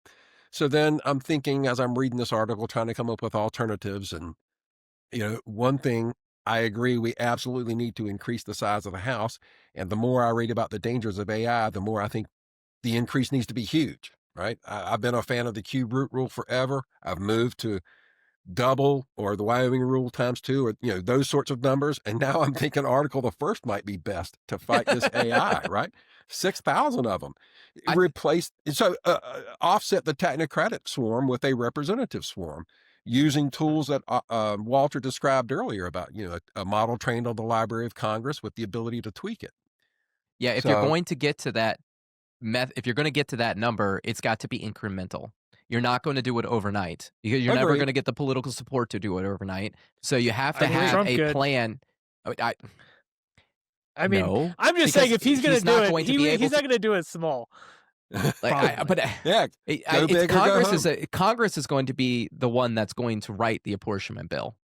So then I'm thinking, as I'm reading this article, trying to come up with alternatives. And, one thing I agree, we absolutely need to increase the size of the house. And the more I read about the dangers of AI, the more I think the increase needs to be huge, right? I've been a fan of the cube root rule forever. I've moved to double or the Wyoming rule times two, or those sorts of numbers. And now I'm thinking Article the First might be best to fight this AI, right? 6,000 of them. I th- Replace offset the technocratic swarm with a representative swarm using tools that Walter described earlier about a model trained on the Library of Congress with the ability to tweak it. yeah, if you're So going to get to that if you're going to get to that number, it's got to be incremental. You're not going to do it overnight because you're never agree, going to get the political support to do it overnight. So you have I to mean, agree. have Trump a could. plan. I mean, No, I'm just saying because if he's going to he's do not it, going to be able he's not to. going to do it small. Probably. But Yeah, go it's big or go home. Congress is going to be the one that's going to write the apportionment bill.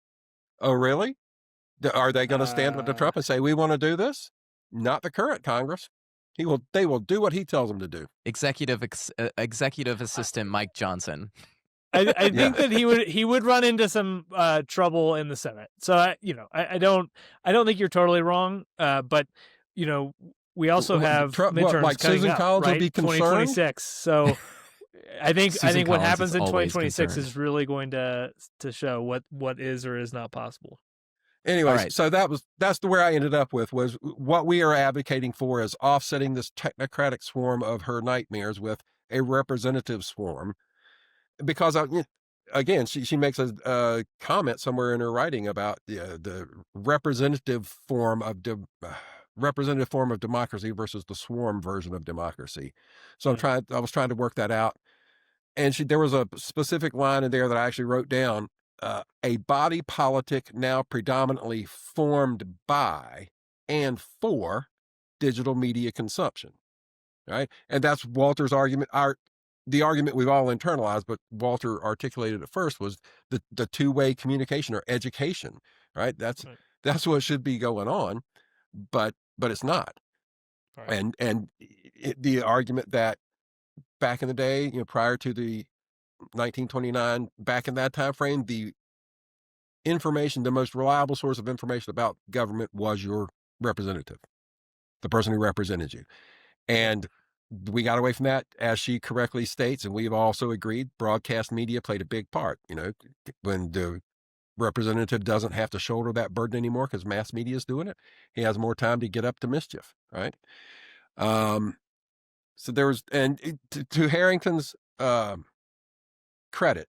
Oh, really? Are they going to stand with the Uh, Trump and say we want to do this? Not the current Congress. They will do what he tells them to do. Executive assistant Mike Johnson. I Yeah, think that he would run into some trouble in the Senate. So I don't think you're totally wrong. But we also have Trump. What, midterms like coming Susan up, Collins would right? be concerned? 2026. So I think Susan what Collins is happens in always 2026 concerned. is really going to show what is or is not possible. All Anyways, right. so that's the where I ended up with was what we are advocating for is offsetting this technocratic swarm of her nightmares with a representative swarm, because again, she makes a comment somewhere in her writing about the representative form of democracy versus the swarm version of democracy. So I was trying to work that out, and there was a specific line in there that I actually wrote down: a body politic now predominantly formed by and for digital media consumption. Right, and that's Walter's argument. The argument we've all internalized, but Walter articulated it first, was the two-way communication or education. Right, Right. that's what should be going on, but it's not. Right. And the argument that back in the day, prior to the 1929, back in that time frame, the most reliable source of information about government was your representative, the person who represented you. Right. And we got away from that, as she correctly states, and we've also agreed broadcast media played a big part. When the representative doesn't have to shoulder that burden anymore because mass media is doing it, he has more time to get up to mischief, right? So there was, and to Harrington's credit,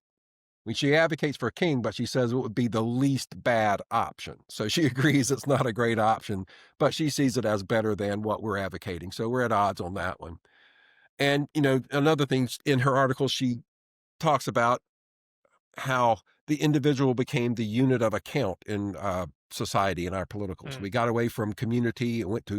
when she advocates for a king, but she says it would be the least bad option. So she agrees it's not a great option, but she sees it as better than what we're advocating. So we're at odds on that one. And, another thing in her article, she talks about how the individual became the unit of account in society and our politicals. Mm. We got away from community and went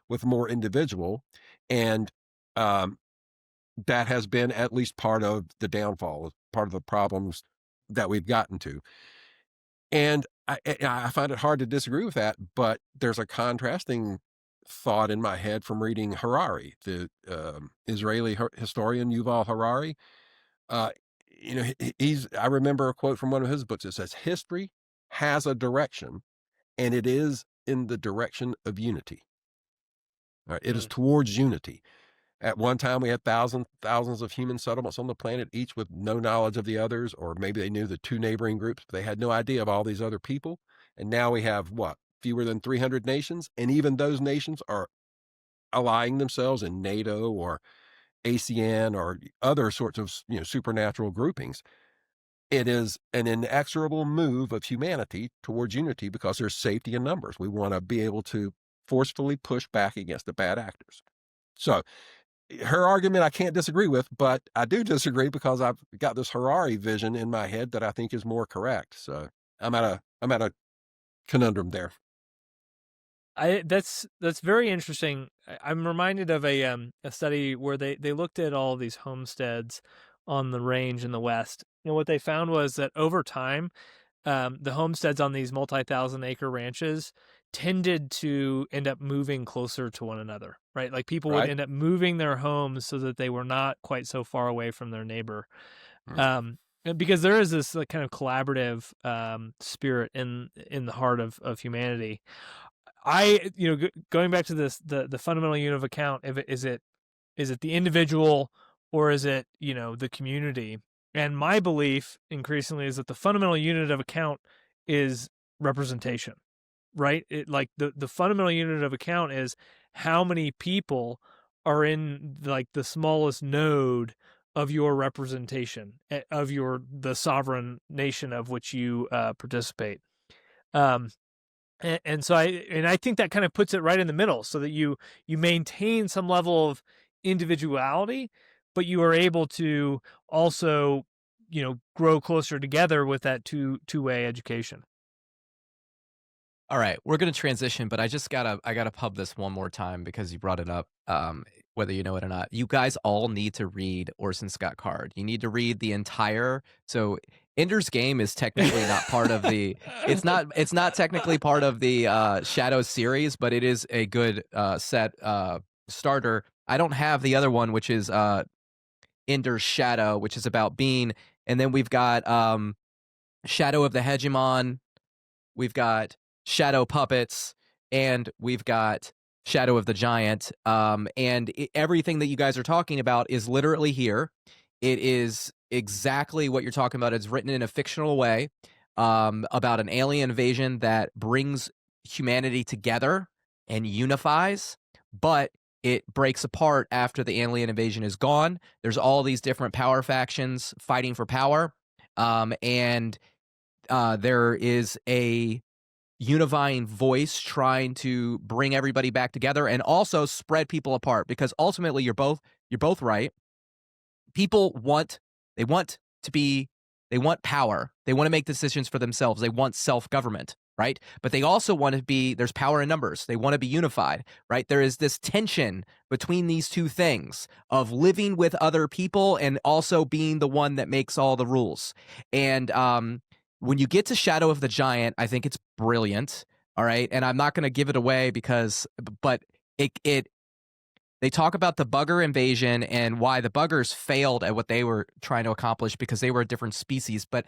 with more individual. And that has been at least part of the downfall, part of the problems that we've gotten to. And I find it hard to disagree with that, but there's a contrasting thought in my head from reading Harari, the Israeli historian Yuval Harari. Uh, I remember a quote from one of his books that says, "History has a direction, and it is in the direction of unity. Right? It is Mm. towards unity. At one time, we had thousands of human settlements on the planet, each with no knowledge of the others, or maybe they knew the two neighboring groups, but they had no idea of all these other people. And now we have what? Fewer than 300 nations. And even those nations are allying themselves in NATO or ASEAN or other sorts of supernatural groupings. It is an inexorable move of humanity towards unity because there's safety in numbers. We want to be able to forcefully push back against the bad actors. So her argument I can't disagree with, but I do disagree because I've got this Harari vision in my head that I think is more correct. So I'm at a conundrum there. That's very interesting. I'm reminded of a study where they looked at all these homesteads on the range in the West. And what they found was that over time, the homesteads on these multi-thousand acre ranches tended to end up moving closer to one another, right? Like people would Right. end up moving their homes so that they were not quite so far away from their neighbor. Mm. Because there is this like, kind of collaborative spirit in the heart of humanity. Going back to this, the fundamental unit of account, is it the individual or is it, the community? And my belief increasingly is that the fundamental unit of account is representation, right? Like the fundamental unit of account is how many people are in like the smallest node of your representation of the sovereign nation of which you participate. Um, and so I think that kind of puts it right in the middle so that you maintain some level of individuality, but you are able to also, grow closer together with that two-way education. All right, we're gonna transition, but I gotta pub this one more time because you brought it up. Whether you know it or not, you guys all need to read Orson Scott Card. You need to read the entire. So Ender's Game is technically not part of the. It's not technically part of the Shadow series, but it is a good set starter. I don't have the other one, which is Ender's Shadow, which is about Bean, and then we've got Shadow of the Hegemon. We've got Shadow Puppets, and we've got Shadow of the Giant. Everything that you guys are talking about is literally here. It is exactly what you're talking about. It's written in a fictional way about an alien invasion that brings humanity together and unifies, but it breaks apart after the alien invasion is gone. There's all these different power factions fighting for power. And there is a unifying voice trying to bring everybody back together and also spread people apart, because ultimately you're both right. People want they want to be they want power. They want to make decisions for themselves. They want self-government, right? But they also want to be there's power in numbers. They want to be unified, right? There is this tension between these two things of living with other people and also being the one that makes all the rules. And when you get to Shadow of the Giant, I think it's brilliant. All right. And I'm not going to give it away but it they talk about the bugger invasion and why the buggers failed at what they were trying to accomplish because they were a different species. But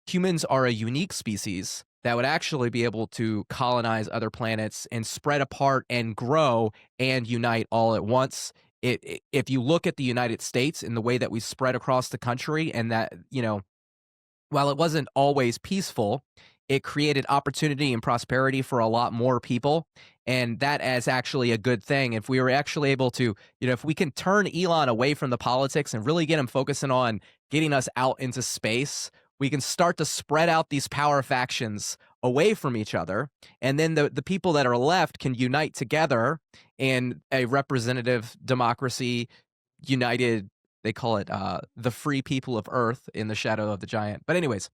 humans are a unique species that would actually be able to colonize other planets and spread apart and grow and unite all at once. If you look at the United States and the way that we spread across the country, and that, while it wasn't always peaceful, it created opportunity and prosperity for a lot more people. And that is actually a good thing. If we were actually able to, if we can turn Elon away from the politics and really get him focusing on getting us out into space, we can start to spread out these power factions away from each other. And then the people that are left can unite together in a representative democracy, united. They call it the free people of Earth in the Shadow of the Giant. But anyways,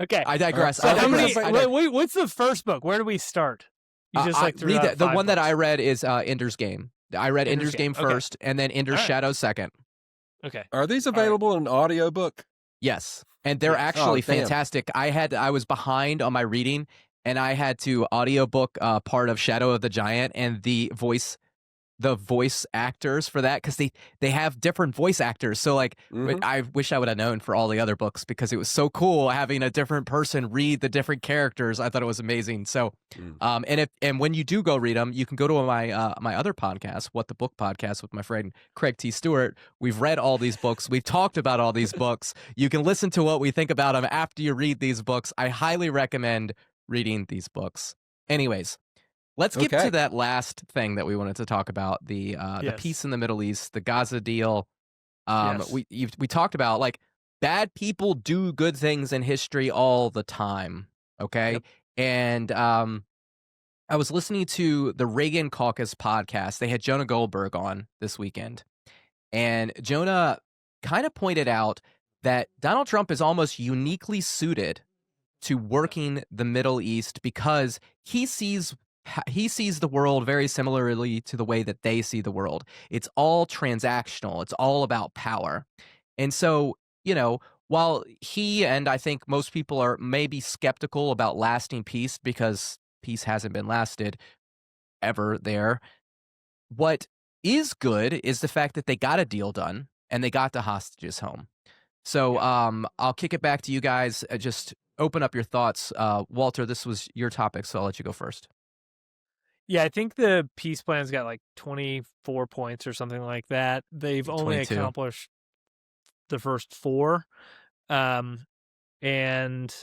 Okay. I digress. So I how many- digress. What's the first book? Where do we start? You just threw read out the 5 one that books. I read is Ender's Game. I read Ender's Game Okay. first, and then Ender's All right. Shadow second. Okay. Are these right. available in audiobook? Yes, and they're Yes. actually Oh, damn. fantastic. I was behind on my reading, and I had to audiobook part of Shadow of the Giant, and the voice actors for that, because they have different voice actors. So like, Mhm. I wish I would have known for all the other books, because it was so cool having a different person read the different characters. I thought it was amazing. So and when you do go read them, you can go to my my other podcast, What the Book Podcast, with my friend Craig T. Stewart. We've read all these books. We've talked about all these books. You can listen to what we think about them after you read these books. I highly recommend reading these books. Anyways, let's get Okay. to that last thing that we wanted to talk about, the Yes. peace in the Middle East, the Gaza deal. Yes. We talked about, like, bad people do good things in history all the time, okay? Yep. And I was listening to the Reagan Caucus podcast. They had Jonah Goldberg on this weekend, and Jonah kind of pointed out that Donald Trump is almost uniquely suited to Yeah. working the Middle East because he sees the world very similarly to the way that they see the world. It's all transactional. It's all about power. And so, you know, while he and I think most people are maybe skeptical about lasting peace because peace hasn't been lasted ever there, what is good is the fact that they got a deal done and they got the hostages home. So, Yeah. I'll kick it back to you guys. Just open up your thoughts. Walter, this was your topic, so I'll let you go first. Yeah, I think the peace plan's got like 24 points or something like that. I They've think only 22. accomplished the first 4. Um, and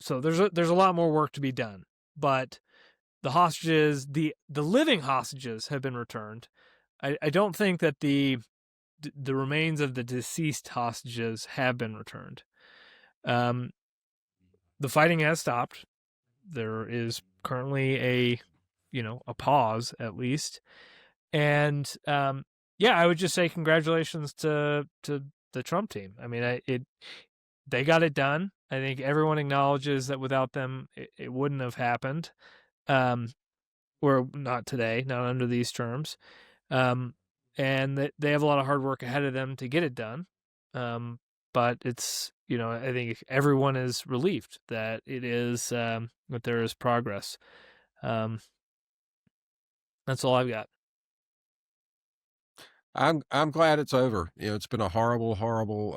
so there's a lot more work to be done. But the hostages, the living hostages have been returned. I don't think that the remains of the deceased hostages have been returned. Um, the fighting has stopped. There is currently a pause at least. And yeah, I would just say congratulations to the Trump team. I mean, they got it done. I think everyone acknowledges that without them, it wouldn't have happened. Um, or not today, not under these terms. Um, and that they have a lot of hard work ahead of them to get it done. But it's I think everyone is relieved that it is that there is progress. Um, that's all I've got. I'm glad it's over. It's been a horrible, horrible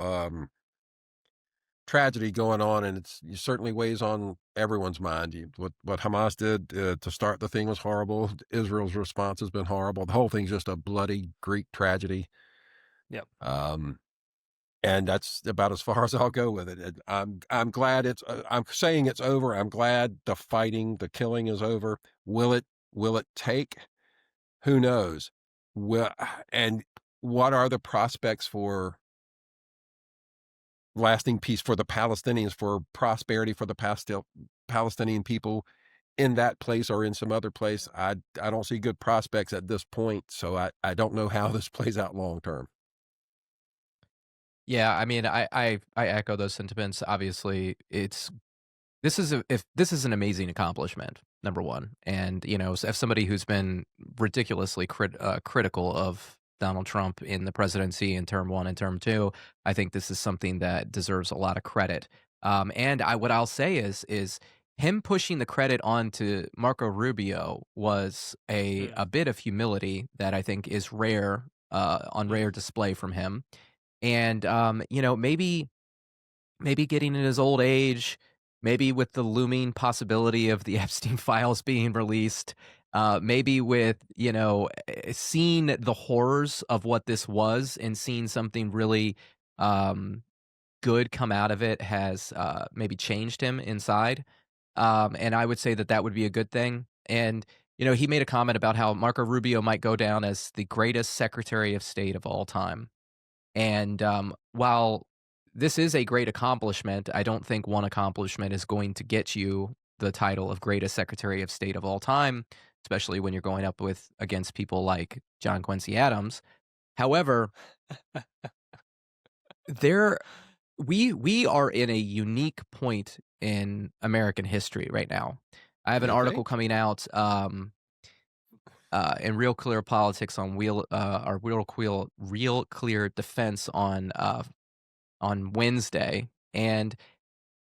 tragedy going on, and it certainly weighs on everyone's mind. What Hamas did to start the thing was horrible. Israel's response has been horrible. The whole thing's just a bloody Greek tragedy. Yep. Um, and that's about as far as I'll go with it. I'm glad I'm saying it's over. I'm glad the fighting, the killing is over. Will it take? Who knows? Well, and what are the prospects for lasting peace for the Palestinians, for prosperity for the Palestinian people in that place or in some other place? I don't see good prospects at this point, so I don't know how this plays out long term. Yeah, I mean, I echo those sentiments. Obviously, if this is an amazing accomplishment, number one, and as somebody who's been ridiculously critical of Donald Trump in the presidency in term one and term two, I think this is something that deserves a lot of credit. And what I'll say is him pushing the credit on to Marco Rubio was Mm, a bit of humility that I think is rare on rare mm, display from him. And maybe getting in his old age, maybe with the looming possibility of the Epstein files being released, maybe with, seeing the horrors of what this was and seeing something really um, good come out of it has maybe changed him inside. And I would say that that would be a good thing. And, he made a comment about how Marco Rubio might go down as the greatest Secretary of State of all time. And while this is a great accomplishment, I don't think one accomplishment is going to get you the title of greatest Secretary of State of all time, especially when you're going up with against people like John Quincy Adams. However, there we are in a unique point in American history right now. I have an You article think? coming out in Real Clear Politics on our Real Clear Defense on Wednesday, and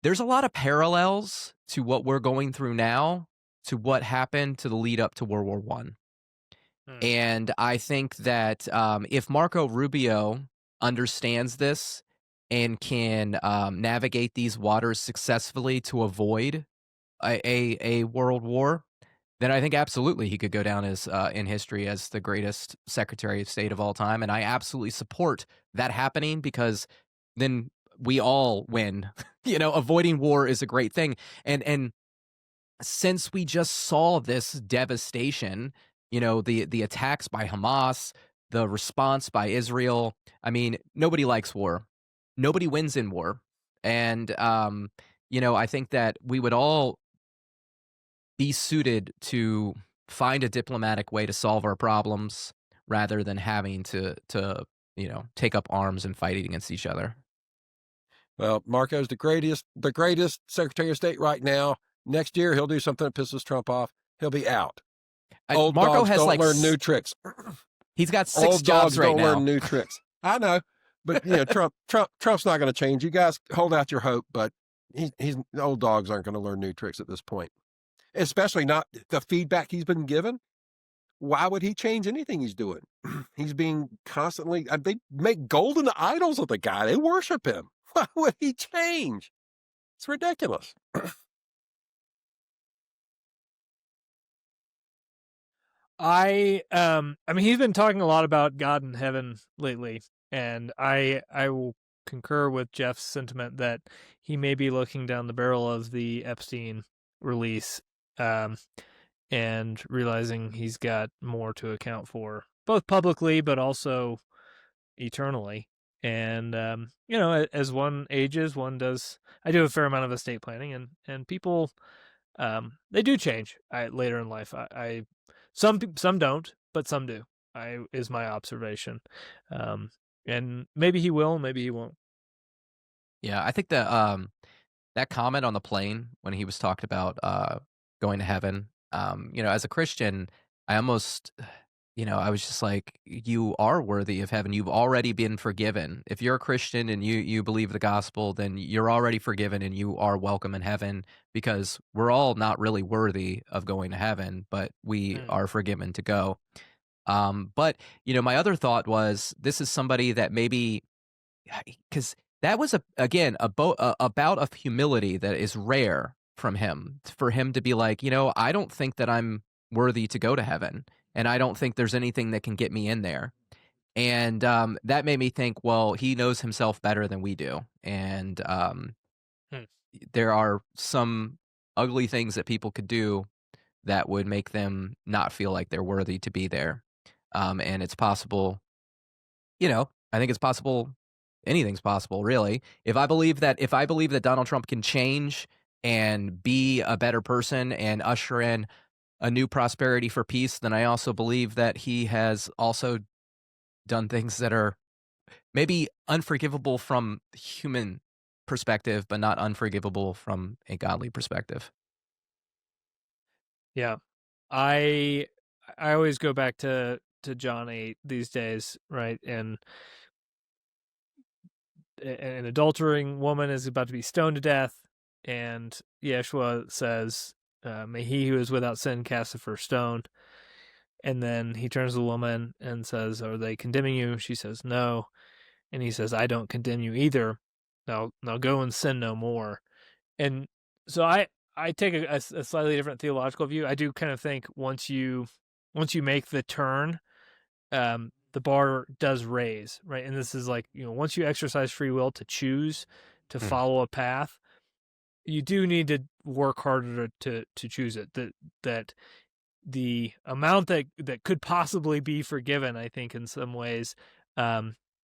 there's a lot of parallels to what we're going through now to what happened to the lead up to World War One. mm. And I think that if Marco Rubio understands this and can navigate these waters successfully to avoid a world war, then I think absolutely he could go down as in history as the greatest Secretary of State of all time, and I absolutely support that happening because then we all win. Avoiding war is a great thing, and since we just saw this devastation, the attacks by Hamas, the response by Israel. I mean, nobody likes war. Nobody wins in war, and I think that we would all be suited to find a diplomatic way to solve our problems rather than having to take up arms and fighting against each other. Well, Marco's the greatest Secretary of State right now. Next year, he'll do something that pisses Trump off. He'll be out. Old Marco dogs has don't like learn new tricks. he's got 6 Old jobs dogs right don't now. learn new tricks. I know, but Trump's not going to change. You guys hold out your hope, but he's old dogs aren't going to learn new tricks at this point. Especially not the feedback he's been given. Why would he change anything he's doing? He's being constantly. They make golden idols of the guy. They worship him. Why would he change? It's ridiculous. I mean, he's been talking a lot about God in heaven lately, and I will concur with Jeff's sentiment that he may be looking down the barrel of the Epstein release, and realizing he's got more to account for, both publicly but also eternally. And as one ages, one does. I do a fair amount of estate planning, and people, they do change later in life. Some don't, but some do. Is my observation, and maybe he will, maybe he won't. Yeah, I think that comment on the plane when he was talked about going to heaven, as a Christian, I almost, I was just like, you are worthy of heaven. You've already been forgiven. If you're a Christian and you believe the gospel, then you're already forgiven and you are welcome in heaven, because we're all not really worthy of going to heaven, but we are forgiven to go. But my other thought was, this is somebody that maybe, because that was again a bout of humility that is rare from him, for him to be like, I don't think that I'm worthy to go to heaven, and I don't think there's anything that can get me in there. And that made me think, well, he knows himself better than we do, and Hmm. there are some ugly things that people could do that would make them not feel like they're worthy to be there. And it's possible, I think it's possible. Anything's possible, really. If I believe that Donald Trump can change and be a better person and usher in a new prosperity for peace, then I also believe that he has also done things that are maybe unforgivable from human perspective, but not unforgivable from a godly perspective. Yeah, I always go back to John 8 these days, right? And an adultering woman is about to be stoned to death, and Yeshua says, "May he who is without sin cast the first stone." And then he turns to the woman and says, "Are they condemning you?" She says, "No." And he says, "I don't condemn you either. Now go and sin no more." And so I take a slightly different theological view. I do kind of think once you make the turn, the bar does raise, right? And this is like, once you exercise free will to choose to Hmm. follow a path, you do need to work harder to choose it. That the amount that could possibly be forgiven, I think, in some ways,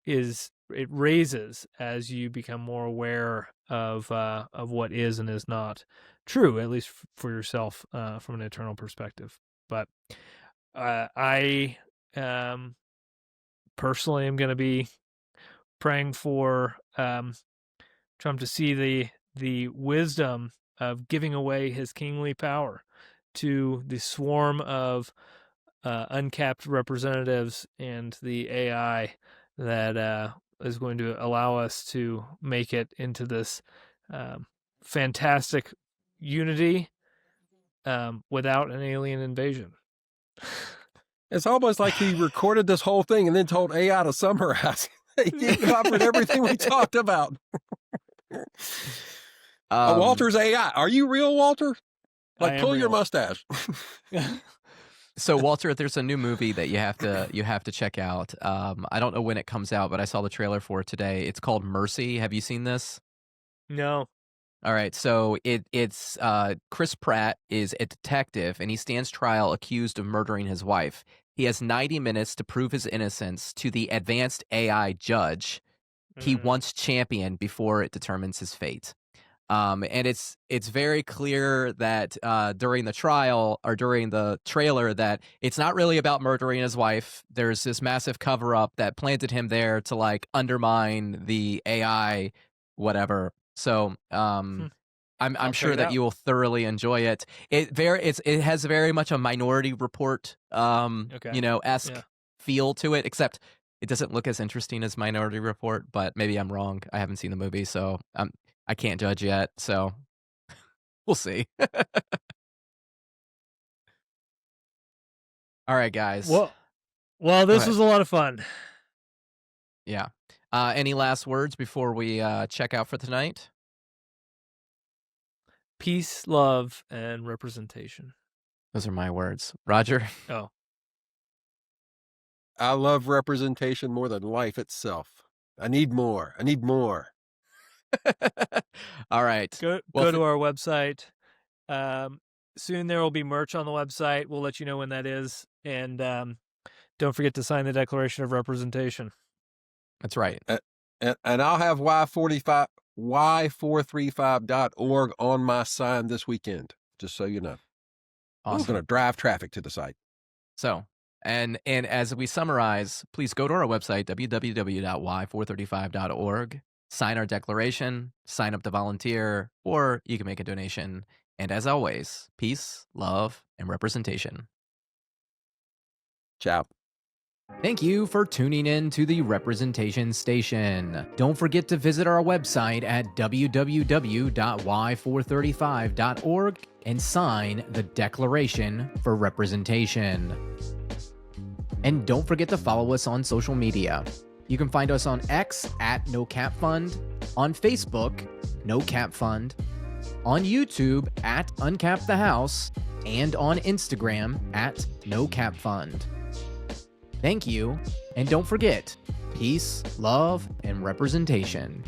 is it raises as you become more aware of what is and is not true, at least for yourself, from an eternal perspective. But I personally am going to be praying for Trump to see the wisdom of giving away his kingly power to the swarm of uncapped representatives and the AI that is going to allow us to make it into this fantastic unity without an alien invasion. It's almost like he recorded this whole thing and then told AI to summarize. He covered everything we talked about. Walter's AI. Are you real, Walter? Like, pull your mustache. So Walter, there's a new movie that you have to check out. I don't know when it comes out, but I saw the trailer for it today. It's called Mercy. Have you seen this? No. All right, so it's Chris Pratt is a detective, and he stands trial accused of murdering his wife. He has 90 minutes to prove his innocence to the advanced AI judge he once championed before it determines his fate. And it's very clear that during the trial, or during the trailer, that it's not really about murdering his wife. There's this massive cover up that planted him there to like undermine the AI whatever. So, Hmm. I'm I'll check sure it that out. you will thoroughly enjoy it. It has very much a Minority Report, Okay. esque Yeah. feel to it, except it doesn't look as interesting as Minority Report, but maybe I'm wrong. I haven't seen the movie, so, I can't judge yet, so we'll see. Alright, guys. Well, Go this ahead. was a lot of fun. Yeah. Any last words before we, check out for tonight? Peace, love, and representation. Those are my words. Roger? Oh, I love representation more than life itself. I need more. I need more. Alright. go Well, go to our website. Um, Soon there will be merch on the website. We'll let you know when that is, and don't forget to sign the Declaration of Representation. that's right. And I'll have y435.org on my sign this weekend, just so you know. We're Awesome. going to drive traffic to the site. So, and as we summarize, please go to our website, www.y435.org, sign our declaration, sign up to volunteer, or you can make a donation. And as always, peace, love, and representation. Ciao. Thank you for tuning in to the Representation Station. Don't forget to visit our website at www.y435.org and sign the Declaration for Representation. And don't forget to follow us on social media. You can find us on X at NoCapFund, on Facebook, NoCapFund, on YouTube at UncapTheHouse, and on Instagram at NoCapFund. Thank you, and don't forget, peace, love, and representation.